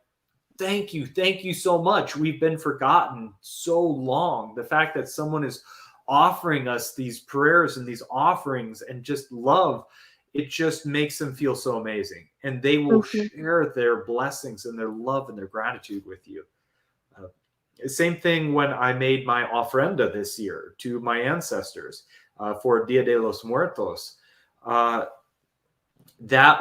thank you so much. We've been forgotten so long. The fact that someone is offering us these prayers and these offerings and just love, it just makes them feel so amazing. And they will share their blessings and their love and their gratitude with you. Same thing when I made my ofrenda this year to my ancestors for Dia de los Muertos. That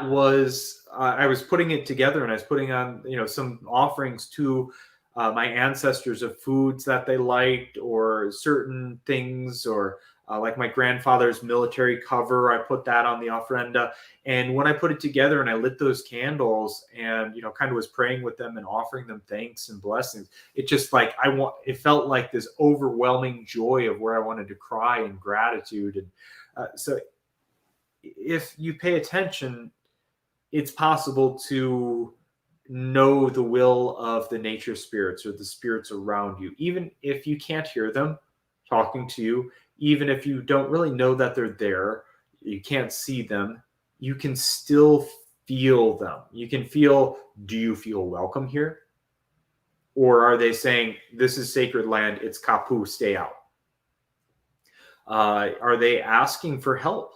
was, I was putting it together and I was putting on, some offerings to my ancestors of foods that they liked or certain things or like my grandfather's military cover. I put that on the ofrenda. And when I put it together and I lit those candles and, kind of was praying with them and offering them thanks and blessings, it just like, it felt like this overwhelming joy of where I wanted to cry in gratitude. And so if you pay attention, it's possible to know the will of the nature spirits or the spirits around you, even if you can't hear them talking to you, even if you don't really know that they're there, you can't see them, you can still feel them. You can feel, do you feel welcome here? Or are they saying, this is sacred land, it's kapu, stay out? Are they asking for help?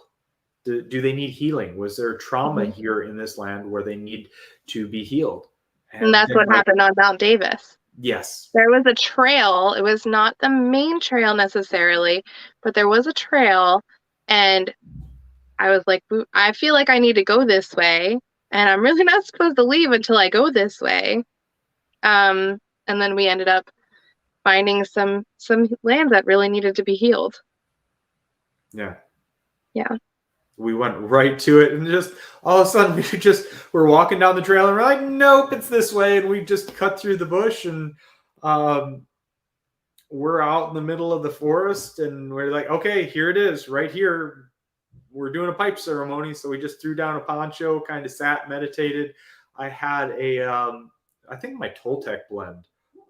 Do they need healing? Was there trauma here in this land where they need to be healed? And that's what happened on Mount Davis. Yes. There was a trail. It was not the main trail necessarily, but there was a trail. And I was like, I feel like I need to go this way. And I'm really not supposed to leave until I go this way. And then we ended up finding some land that really needed to be healed. Yeah. Yeah. We went right to it, and just all of a sudden we're walking down the trail and we're like, nope, it's this way. And we just cut through the bush, and we're out in the middle of the forest, and we're like, okay, here it is right here. We're doing a pipe ceremony. So we just threw down a poncho, kind of sat, meditated. I had I think my Toltec blend,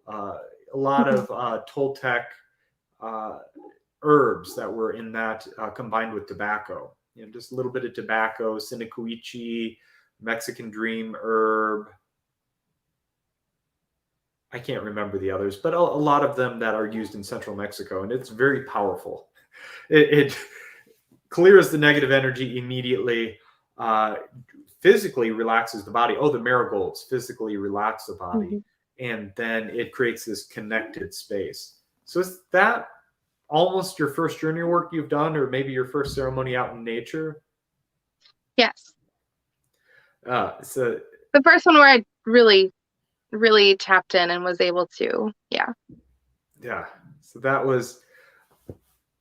a lot of Toltec herbs that were in that combined with tobacco. Just a little bit of tobacco, Sinacuichi, Mexican dream herb. I can't remember the others, but a lot of them that are used in central Mexico, and it's very powerful. It clears the negative energy immediately, physically relaxes the body. Oh, the marigolds physically relax the body, and then it creates this connected space. So is that almost your first journey work you've done, or maybe your first ceremony out in nature? Yes. So the first one where I really tapped in and was able to. Yeah. So that was,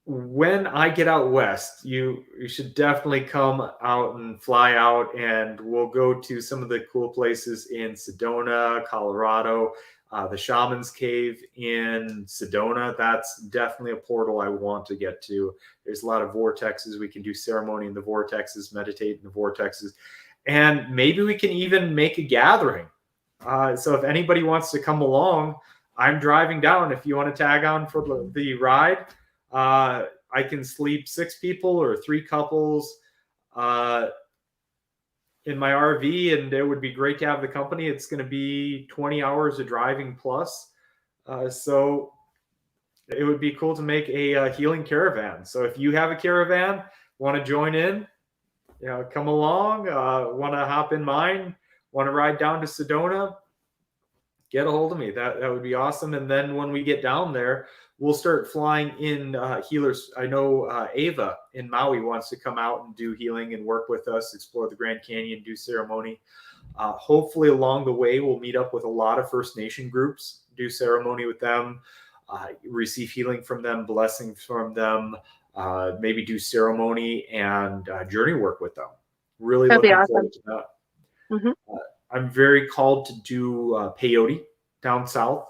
when I get out west, you should definitely come out and fly out, and we'll go to some of the cool places in Sedona, Colorado. The Shaman's Cave in Sedona, that's definitely a portal I want to get to. There's a lot of vortexes. We can do ceremony in the vortexes, meditate in the vortexes, and maybe we can even make a gathering. So if anybody wants to come along, I'm driving down. If you want to tag on for the ride, I can sleep 6 people or 3 couples in my RV, and it would be great to have the company. It's going to be 20 hours of driving plus. So it would be cool to make a healing caravan. So if you have a caravan, want to join in, come along, want to hop in mine, want to ride down to Sedona, get a hold of me. That would be awesome. And then when we get down there, we'll start flying in healers. I know Ava in Maui wants to come out and do healing and work with us, explore the Grand Canyon, do ceremony. Hopefully along the way, we'll meet up with a lot of First Nation groups, do ceremony with them, receive healing from them, blessings from them, maybe do ceremony and journey work with them. Really That'd looking be forward to that. I'm very called to do peyote down south.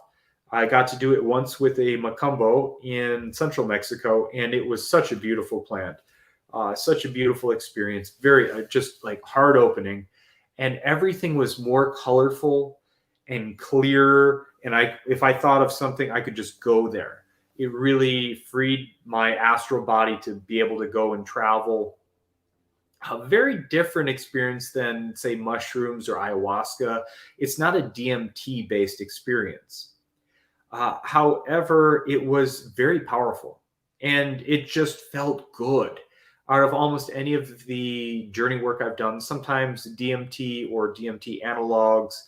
I got to do it once with a Macumbo in central Mexico, and it was such a beautiful plant, such a beautiful experience, very just like heart opening, and everything was more colorful and clear. And if I thought of something, I could just go there. It really freed my astral body to be able to go and travel. A very different experience than, say, mushrooms or ayahuasca. It's not a DMT based experience. However, it was very powerful, and it just felt good. Out of almost any of the journey work I've done, sometimes DMT or DMT analogs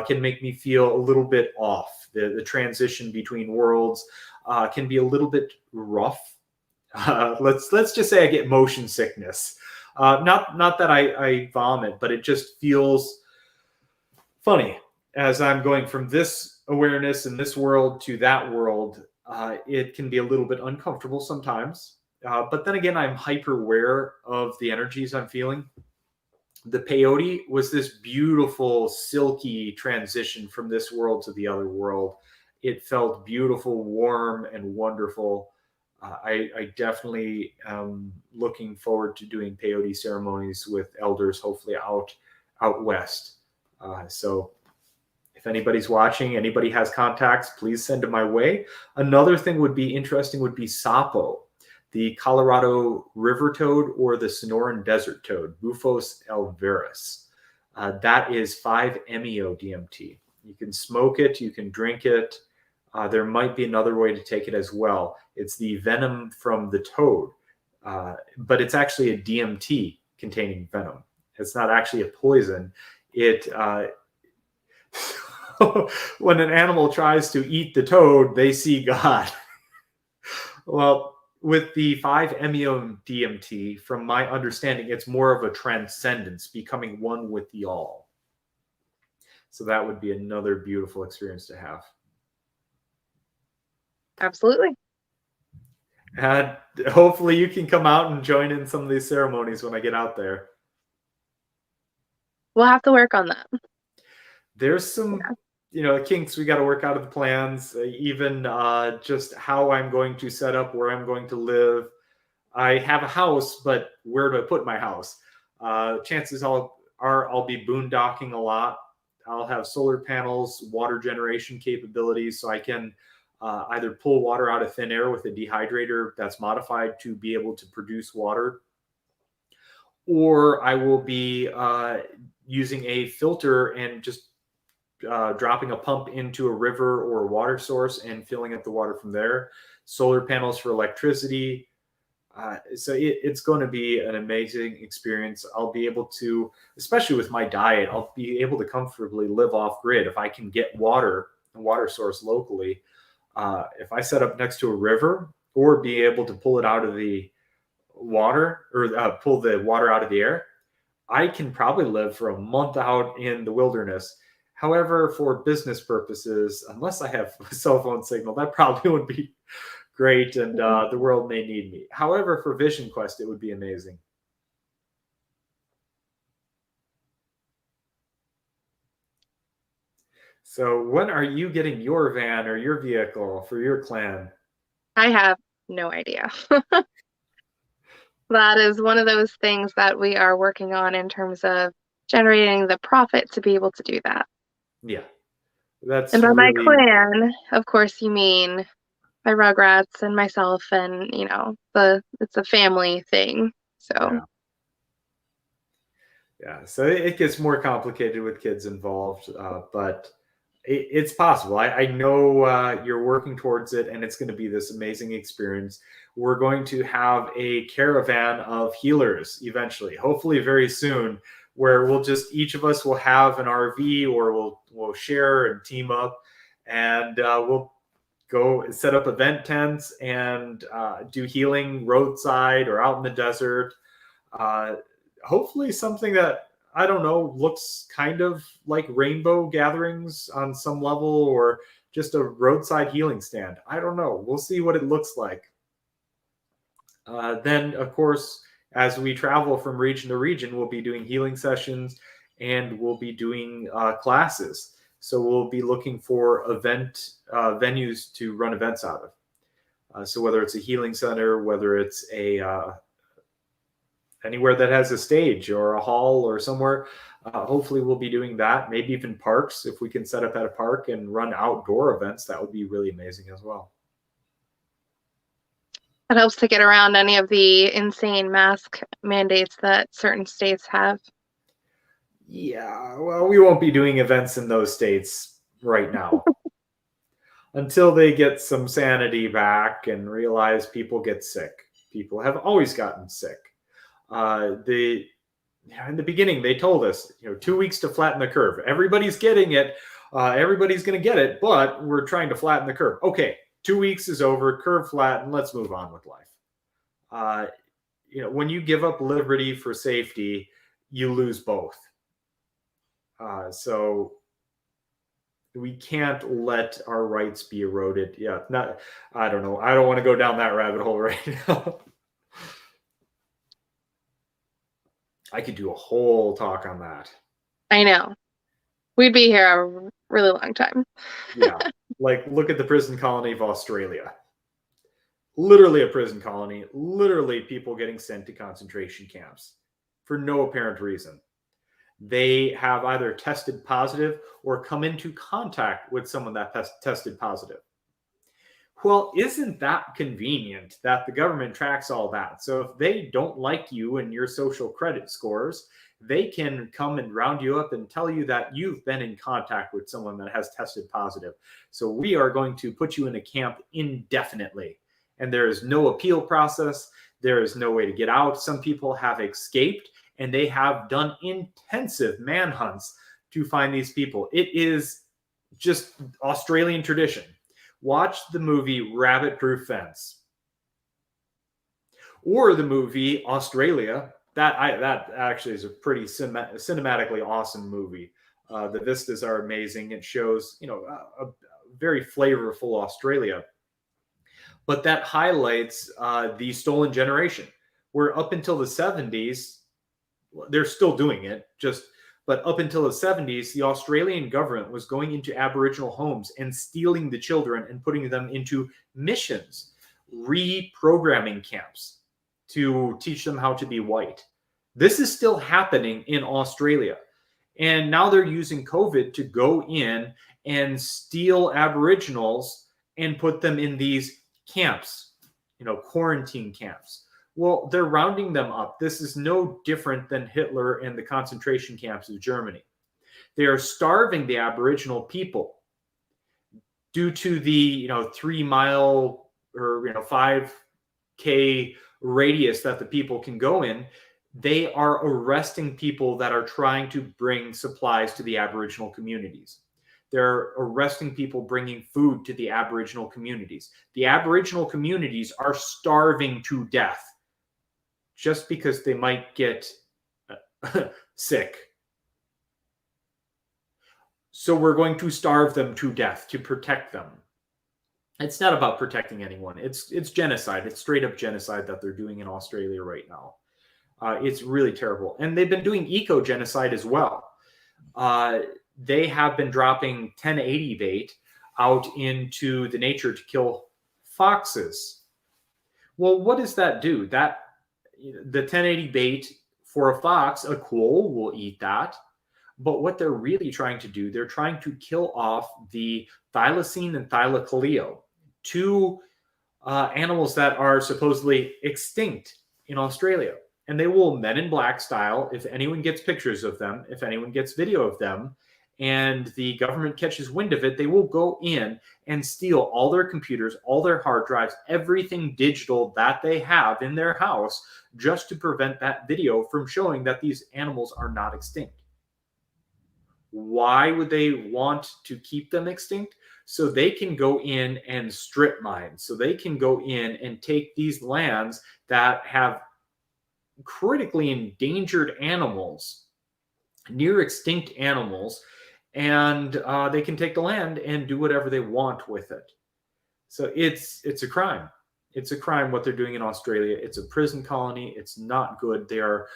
can make me feel a little bit off. The transition between worlds can be a little bit rough. Let's just say I get motion sickness. Not that I vomit, but it just feels funny as I'm going from this awareness in this world to that world. It can be a little bit uncomfortable sometimes. But then again, I'm hyper aware of the energies I'm feeling. The peyote was this beautiful, silky transition from this world to the other world. It felt beautiful, warm, and wonderful. I definitely am looking forward to doing peyote ceremonies with elders, hopefully out west. So if anybody's watching, anybody has contacts, please send them my way. Another thing would be interesting would be sapo, the Colorado river toad or the Sonoran desert toad, Bufos alvarez. That is 5-MeO DMT. You can smoke it, you can drink it. There might be another way to take it as well. It's the venom from the toad, but it's actually a DMT containing venom. It's not actually a poison. It when an animal tries to eat the toad, they see God. Well, with the 5-MeO DMT, from my understanding, it's more of a transcendence, becoming one with the all. So that would be another beautiful experience to have. Absolutely. And hopefully you can come out and join in some of these ceremonies when I get out there. We'll have to work on that. There's some, kinks we got to work out of the plans, even just how I'm going to set up, where I'm going to live. I have a house, but where do I put my house? Chances are I'll be boondocking a lot. I'll have solar panels, water generation capabilities, so I can either pull water out of thin air with a dehydrator that's modified to be able to produce water, or I will be using a filter and just dropping a pump into a river or a water source and filling up the water from there. Solar panels for electricity. So it's going to be an amazing experience. I'll be able to, especially with my diet, I'll be able to comfortably live off grid if I can get a water source locally. If I set up next to a river, or be able to pull it out of the water, or pull the water out of the air, I can probably live for a month out in the wilderness. However, for business purposes, unless I have a cell phone signal, that probably would be great, and the world may need me. However, for Vision Quest, it would be amazing. So when are you getting your van or your vehicle for your clan? I have no idea. That is one of those things that we are working on in terms of generating the profit to be able to do that. Yeah, that's And by my really... clan, of course, you mean my Rugrats and myself, and it's a family thing. So yeah. So it gets more complicated with kids involved, but it's possible. I know you're working towards it, and it's going to be this amazing experience. We're going to have a caravan of healers eventually, hopefully very soon, where each of us will have an RV, or we'll share and team up, and we'll go set up event tents and do healing roadside or out in the desert. Hopefully something that, I don't know, looks kind of like rainbow gatherings on some level, or just a roadside healing stand. I don't know. We'll see what it looks like. Then, of course, as we travel from region to region, we'll be doing healing sessions, and we'll be doing classes. So we'll be looking for venues to run events out of. So whether it's a healing center, whether it's anywhere that has a stage or a hall or somewhere, hopefully we'll be doing that. Maybe even parks. If we can set up at a park and run outdoor events, that would be really amazing as well. it helps to get around any of the insane mask mandates that certain states have. Yeah, well, we won't be doing events in those states right now. Until they get some sanity back and realize people get sick. People have always gotten sick. In the beginning, they told us, 2 weeks to flatten the curve. Everybody's getting it. Everybody's going to get it, but we're trying to flatten the curve. Okay, 2 weeks is over. Curve flattened. Let's move on with life. When you give up liberty for safety, you lose both. So we can't let our rights be eroded. Yeah, I don't know. I don't want to go down that rabbit hole right now. I could do a whole talk on that. I know. We'd be here a really long time. Yeah. Like, look at the prison colony of Australia. Literally a prison colony, literally people getting sent to concentration camps for no apparent reason. They have either tested positive or come into contact with someone that tested positive. Well, isn't that convenient that the government tracks all that? So if they don't like you and your social credit scores, they can come and round you up and tell you that you've been in contact with someone that has tested positive. So we are going to put you in a camp indefinitely. And there is no appeal process. There is no way to get out. Some people have escaped and they have done intensive manhunts to find these people. It is just Australian tradition. Watch the movie Rabbit Proof Fence or the movie Australia. That actually is a pretty cinematically awesome movie. The vistas are amazing. It shows, a very flavorful Australia. But that highlights the stolen generation, where up until the 70s, they're still doing it, but up until the 70s, the Australian government was going into Aboriginal homes and stealing the children and putting them into missions, reprogramming camps to teach them how to be white. This is still happening in Australia. And now they're using COVID to go in and steal Aboriginals and put them in these camps, quarantine camps. Well, they're rounding them up. This is no different than Hitler and the concentration camps of Germany. They are starving the Aboriginal people due to the 3 mile or 5K radius that the people can go in. They are arresting people that are trying to bring supplies to the Aboriginal communities. They're arresting people bringing food to the Aboriginal communities. The Aboriginal communities are starving to death just because they might get sick. So we're going to starve them to death to protect them. It's not about protecting anyone. It's genocide. It's straight up genocide that they're doing in Australia right now. It's really terrible. And they've been doing eco-genocide as well. They have been dropping 1080 bait out into the nature to kill foxes. Well, what does that do? The 1080 bait for a fox, a quoll will eat that. But what they're really trying to do, they're trying to kill off the thylacine and thylacoleo, two animals that are supposedly extinct in Australia. And they will Men in Black style, if anyone gets pictures of them, if anyone gets video of them, and the government catches wind of it, they will go in and steal all their computers, all their hard drives, everything digital that they have in their house, just to prevent that video from showing that these animals are not extinct. Why would they want to keep them extinct? So they can go in and strip mine. So they can go in and take these lands that have critically endangered animals, near extinct animals, and they can take the land and do whatever they want with it. So it's a crime. It's a crime what they're doing in Australia. It's a prison colony. It's not good. They are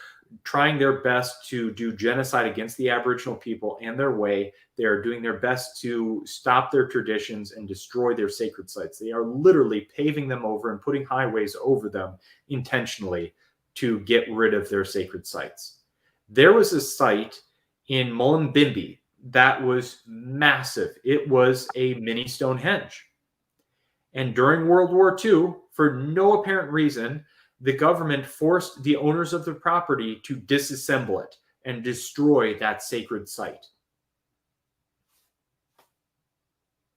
trying their best to do genocide against the Aboriginal people and their way. They are doing their best to stop their traditions and destroy their sacred sites. They are literally paving them over and putting highways over them intentionally to get rid of their sacred sites. There was a site in Mullumbimby that was massive. It was a mini Stonehenge. And during World War II, for no apparent reason, the government forced the owners of the property to disassemble it and destroy that sacred site.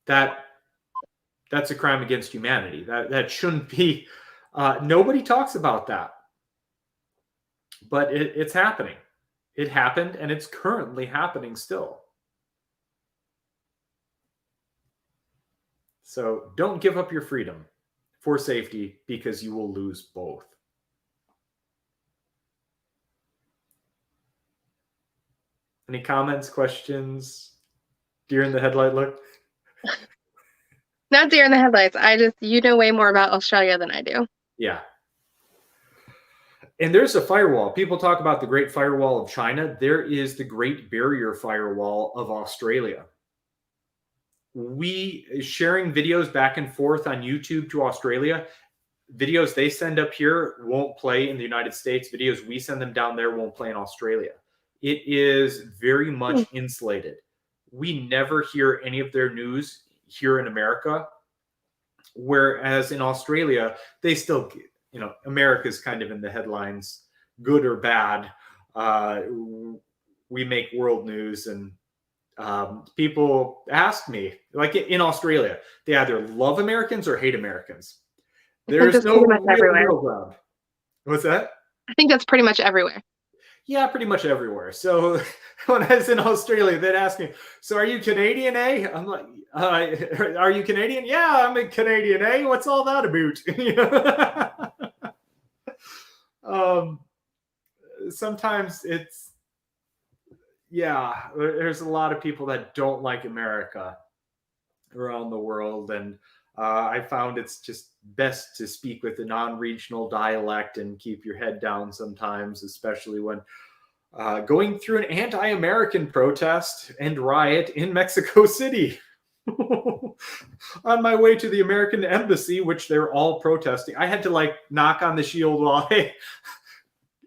That's a crime against humanity. That shouldn't be. Nobody talks about that. But it's happening. It happened, and it's currently happening still. So don't give up your freedom for safety, because you will lose both. Any comments, questions? Deer in the headlight look? Not deer in the headlights. You know way more about Australia than I do. Yeah. And there's a firewall. People talk about the Great Firewall of China. There is the Great Barrier Firewall of Australia. We sharing videos back and forth on YouTube to Australia. Videos they send up here won't play in the United States. Videos we send them down there won't play in Australia. It is very much insulated. We never hear any of their news here in America. Whereas in Australia, they still, America's kind of in the headlines, good or bad. We make world news, and people ask me, like in Australia, they either love Americans or hate Americans. There's no real middle ground. What's that? I think that's pretty much everywhere. Yeah, pretty much everywhere. So when I was in Australia, they'd ask me, so are you Canadian, eh? I'm like, are you Canadian? Yeah, I'm a Canadian, eh? What's all that about? Sometimes it's, there's a lot of people that don't like America around the world. And I found it's just best to speak with a non-regional dialect and keep your head down sometimes, especially when going through an anti-American protest and riot in Mexico City. On my way to the American embassy, which they're all protesting, I had to knock on the shield while, hey,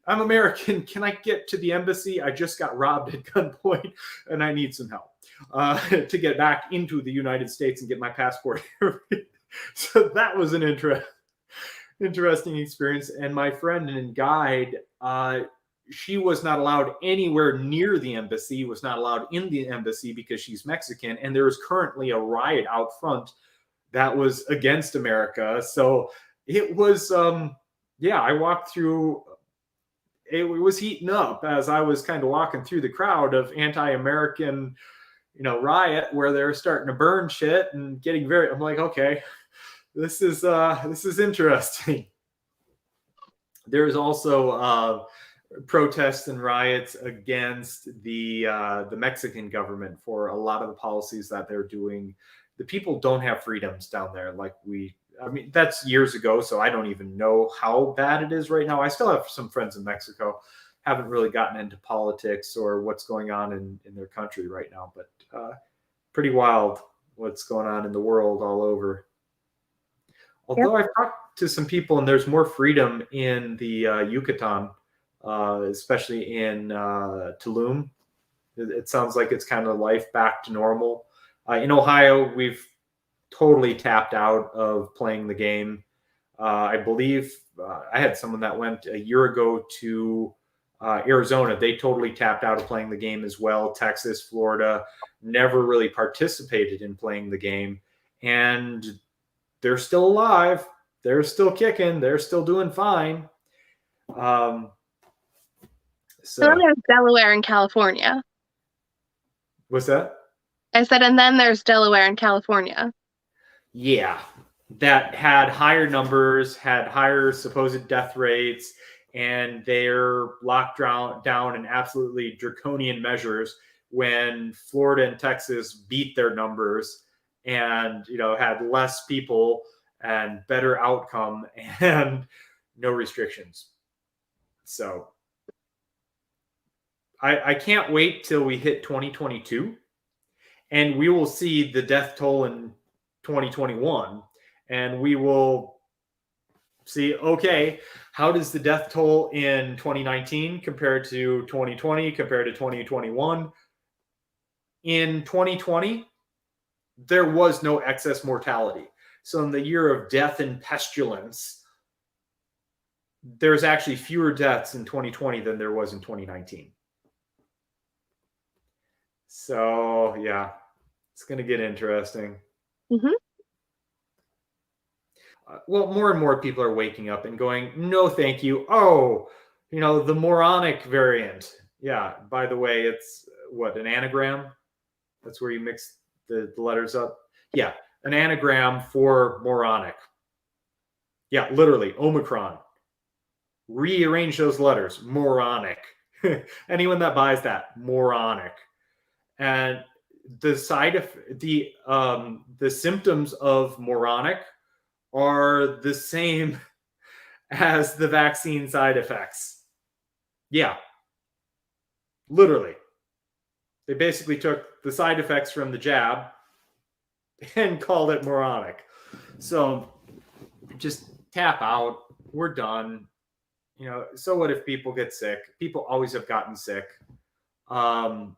I'm American. Can I get to the embassy? I just got robbed at gunpoint and I need some help to get back into the United States and get my passport. So that was an interesting experience. And my friend and guide, she was not allowed anywhere near the embassy, was not allowed in the embassy because she's Mexican. And there is currently a riot out front that was against America. So it was, I walked through, it was heating up as I was kind of walking through the crowd of anti-American, riot where they're starting to burn shit and getting I'm like, okay, this is interesting. There's also protests and riots against the Mexican government for a lot of the policies that they're doing. The people don't have freedoms down there that's years ago, so I don't even know how bad it is right now. I still have some friends in Mexico. Haven't really gotten into politics or what's going on in their country right now, but pretty wild what's going on in the world all over. Although I've talked to some people, and there's more freedom in the Yucatan, especially in Tulum. It sounds like it's kind of life back to normal. In Ohio, we've totally tapped out of playing the game. I believe I had someone that went a year ago to Arizona. They totally tapped out of playing the game as well. Texas, Florida, never really participated in playing the game. And they're still alive. They're still kicking. They're still doing fine. So then there's Delaware and California. What's that? I said, and then there's Delaware and California. Yeah, that had higher numbers, had higher supposed death rates, and they're locked down in absolutely draconian measures when Florida and Texas beat their numbers and had less people and better outcome and no restrictions. So I can't wait till we hit 2022 and we will see the death toll in 2021 and we will see, okay, how does the death toll in 2019 compare to 2020, compare to 2021? In 2020, there was no excess mortality. So in the year of death and pestilence, there's actually fewer deaths in 2020 than there was in 2019. So yeah, it's going to get interesting. Mm-hmm. Well, more and more people are waking up and going, no, thank you. Oh, the moronic variant. Yeah, by the way, it's what, an anagram? That's where you mix the letters up. Yeah, an anagram for moronic. Yeah, literally, Omicron. Rearrange those letters, moronic. Anyone that buys that, moronic. And the the symptoms of moronic are the same as the vaccine side effects. Yeah. Literally. They basically took the side effects from the jab and called it moronic. So just tap out. We're done. So what if people get sick? People always have gotten sick. That's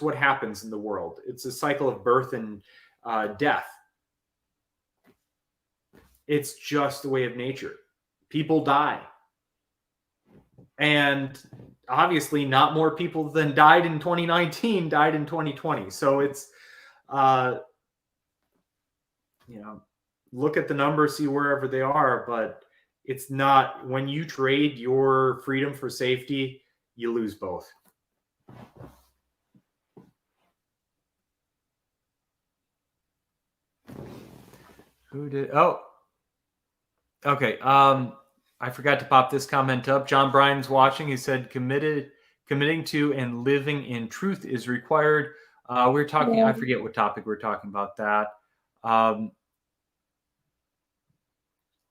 what happens in the world. It's a cycle of birth and death. It's just the way of nature. People die. And obviously not more people than died in 2019 died in 2020. So it's, look at the numbers, see wherever they are, but it's not, when you trade your freedom for safety, you lose both. Who did? Oh, okay. I forgot to pop this comment up. John Bryan's watching. He said, committing to and living in truth is required. We're talking, I forget what topic we're talking about that.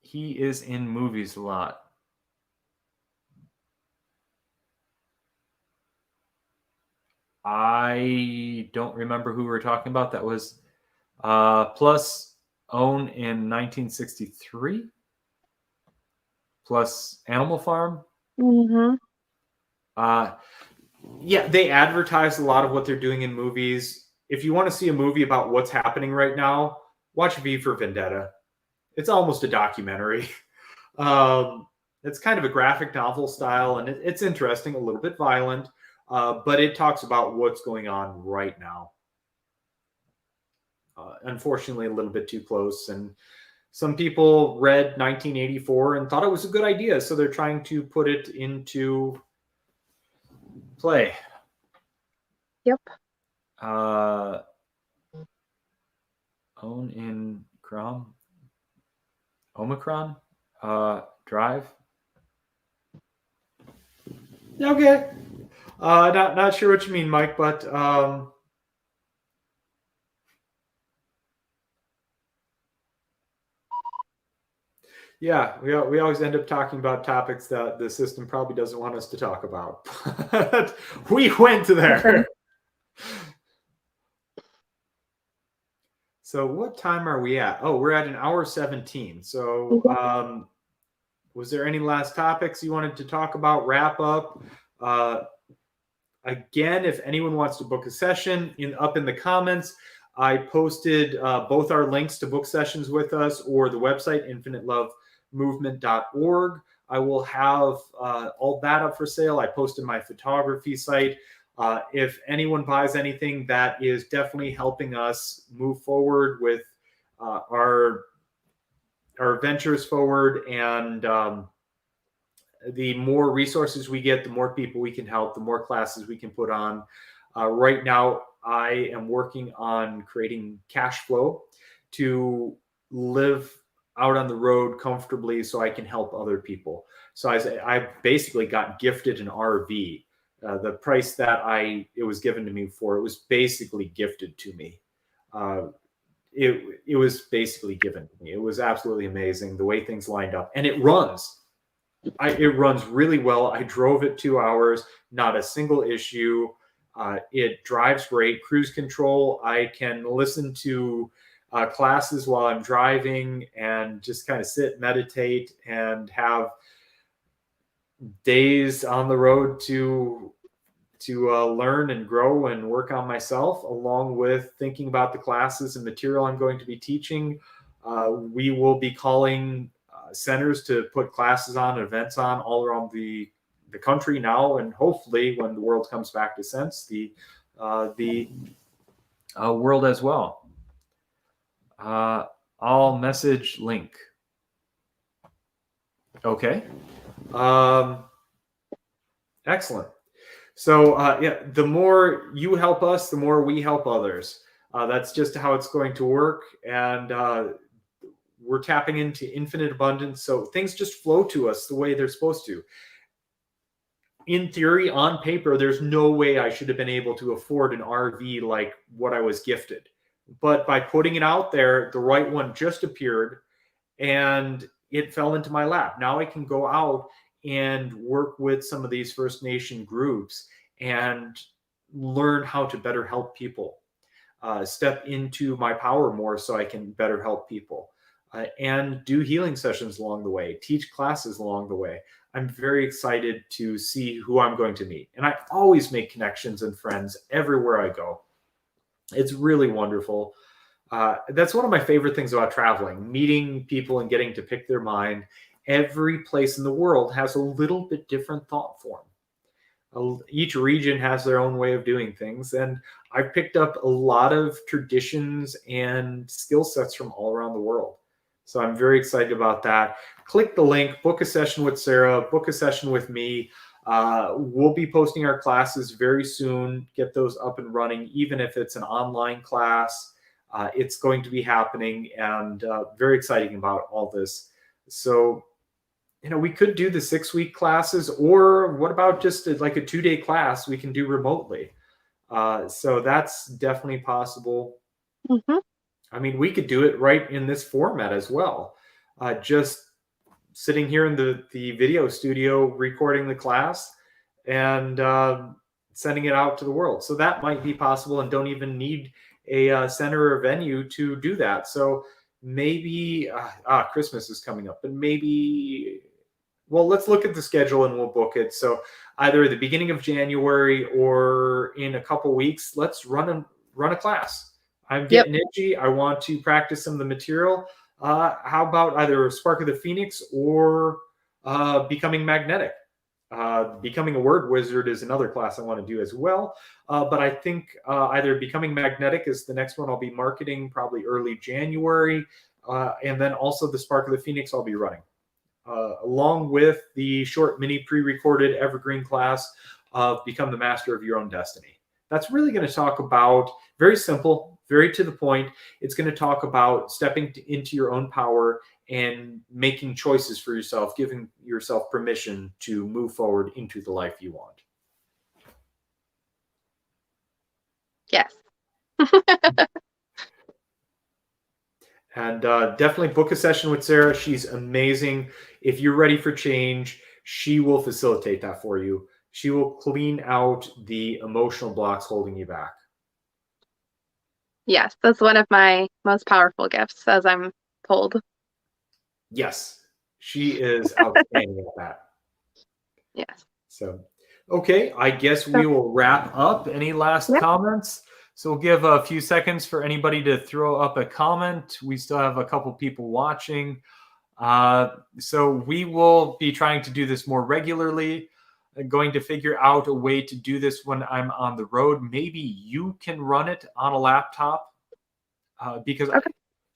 He is in movies a lot. I don't remember who we were talking about. That was plus Own in 1963. Plus Animal Farm. Mm-hmm. Yeah, they advertise a lot of what they're doing in movies. If you want to see a movie about what's happening right now, watch V for Vendetta. It's almost a documentary. It's kind of a graphic novel style, and it's interesting, a little bit violent, but it talks about what's going on right now. Unfortunately, a little bit too close, and some people read 1984 and thought it was a good idea, so they're trying to put it into play. Yep. Own in Crom. Omicron. Drive. Okay. Not sure what you mean, Mike, but yeah, we always end up talking about topics that the system probably doesn't want us to talk about. We went there. So what time are we at? Oh, we're at an hour 17. So was there any last topics you wanted to talk about? Wrap up? Again, if anyone wants to book a session, up in the comments, I posted both our links to book sessions with us or the website, infinitelovemovement.org. I will have all that up for sale. I posted my photography site. If anyone buys anything, that is definitely helping us move forward with our ventures forward. And the more resources we get, the more people we can help, the more classes we can put on. Right now, I am working on creating cash flow to live out on the road comfortably so I can help other people. So I basically got gifted an RV. The price that it was given to me for, it was basically gifted to me. It was basically given to me. It was absolutely amazing the way things lined up, and it runs. It runs really well. I drove it 2 hours, not a single issue. It drives great. Cruise control. I can listen to classes while I'm driving and just kind of sit, meditate, and have days on the road to learn and grow and work on myself, along with thinking about the classes and material I'm going to be teaching. We will be calling centers to put classes on, events on all around the country now, and hopefully when the world comes back to sense, the world as well. I'll message link. Okay. Excellent. So yeah, the more you help us, the more we help others. That's just how it's going to work. And we're tapping into infinite abundance. So things just flow to us the way they're supposed to. In theory, on paper, there's no way I should have been able to afford an RV like what I was gifted. But by putting it out there, the right one just appeared. And it fell into my lap. Now I can go out and work with some of these First Nation groups and learn how to better help people, step into my power more so I can better help people, and do healing sessions along the way, teach classes along the way. I'm very excited to see who I'm going to meet. And I always make connections and friends everywhere I go. It's really wonderful. That's one of my favorite things about traveling, meeting people and getting to pick their mind. Every place in the world has a little bit different thought form. Each region has their own way of doing things. And I've picked up a lot of traditions and skill sets from all around the world. So I'm very excited about that. Click the link, book a session with Sarah, book a session with me. We'll be posting our classes very soon, get those up and running, even if it's an online class. It's going to be happening, and very exciting about all this. So, we could do the 6-week classes, or what about just like a 2-day class we can do remotely? So that's definitely possible. Mm-hmm. I mean, we could do it right in this format as well. Just sitting here in the video studio, recording the class and sending it out to the world. So that might be possible, and don't even need a center or venue to do that. So maybe Christmas is coming up, but maybe, well, let's look at the schedule and we'll book it. So either the beginning of January or in a couple weeks, let's run a class. I'm getting itchy. I want to practice some of the material. How about either Spark of the Phoenix or Becoming Magnetic? Becoming a Word Wizard is another class I want to do as well. But I think either Becoming Magnetic is the next one I'll be marketing probably early January. And then also the Spark of the Phoenix I'll be running. Along with the short mini pre-recorded evergreen class of Become the Master of Your Own Destiny. That's really going to talk about, very simple, very to the point. It's going to talk about stepping into your own power and making choices for yourself, giving yourself permission to move forward into the life you want. Yes. And definitely book a session with Sarah. She's amazing. If you're ready for change, she will facilitate that for you. She will clean out the emotional blocks holding you back. Yes, that's one of my most powerful gifts, as I'm told. Yes, she is outstanding at that. Yes. So, okay, I guess we will wrap up. Any last comments? So we'll give a few seconds for anybody to throw up a comment. We still have a couple people watching. So we will be trying to do this more regularly. Going to figure out a way to do this when I'm on the road. Maybe you can run it on a laptop, because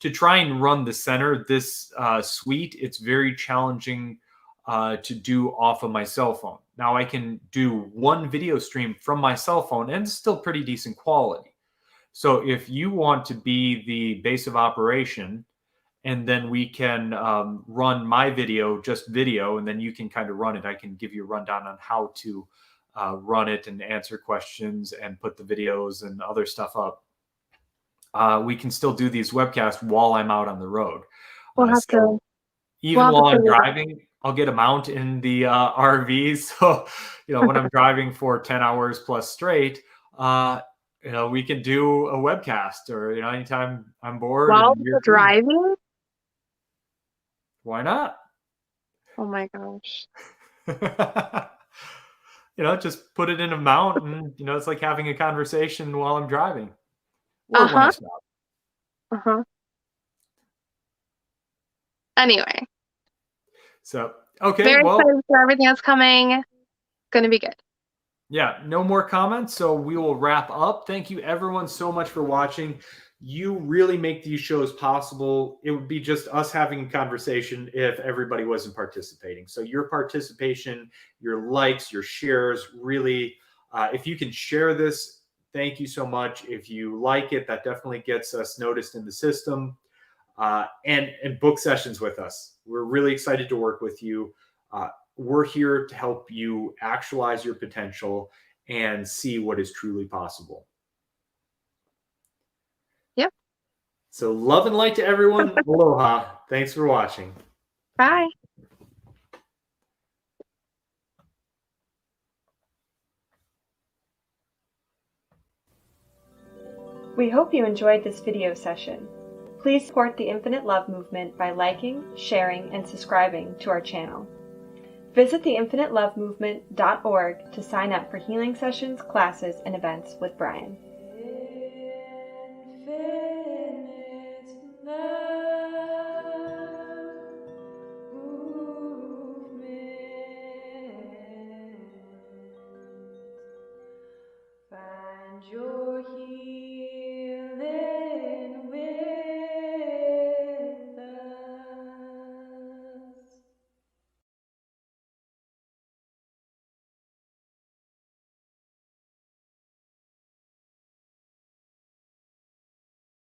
to try and run the center, this suite, it's very challenging to do off of my cell phone. Now I can do one video stream from my cell phone and it's still pretty decent quality. So if you want to be the base of operation, and then we can run my video, just video, and then you can kind of run it. I can give you a rundown on how to run it and answer questions and put the videos and other stuff up. We can still do these webcasts while I'm out on the road. Even while I'm driving, I'll get a mount in the RV. So, when I'm driving for 10 hours plus straight, we can do a webcast, or, anytime I'm bored. While you're driving? Why not? Oh my gosh. Just put it in a mount and, it's like having a conversation while I'm driving. Or when I stop. Anyway. So, okay. Very excited for everything that's coming. It's going to be good. Yeah, no more comments. So we will wrap up. Thank you everyone so much for watching. You really make these shows possible. It would be just us having a conversation if everybody wasn't participating. So your participation, your likes, your shares, really, if you can share this, thank you so much. If you like it, that definitely gets us noticed in the system. And book sessions with us. We're really excited to work with you. We're here to help you actualize your potential and see what is truly possible. Yep. So love and light to everyone. Aloha. Thanks for watching. Bye. We hope you enjoyed this video session. Please support the Infinite Love Movement by liking, sharing, and subscribing to our channel. Visit theinfinitelovemovement.org to sign up for healing sessions, classes, and events with Brian. Find your healing.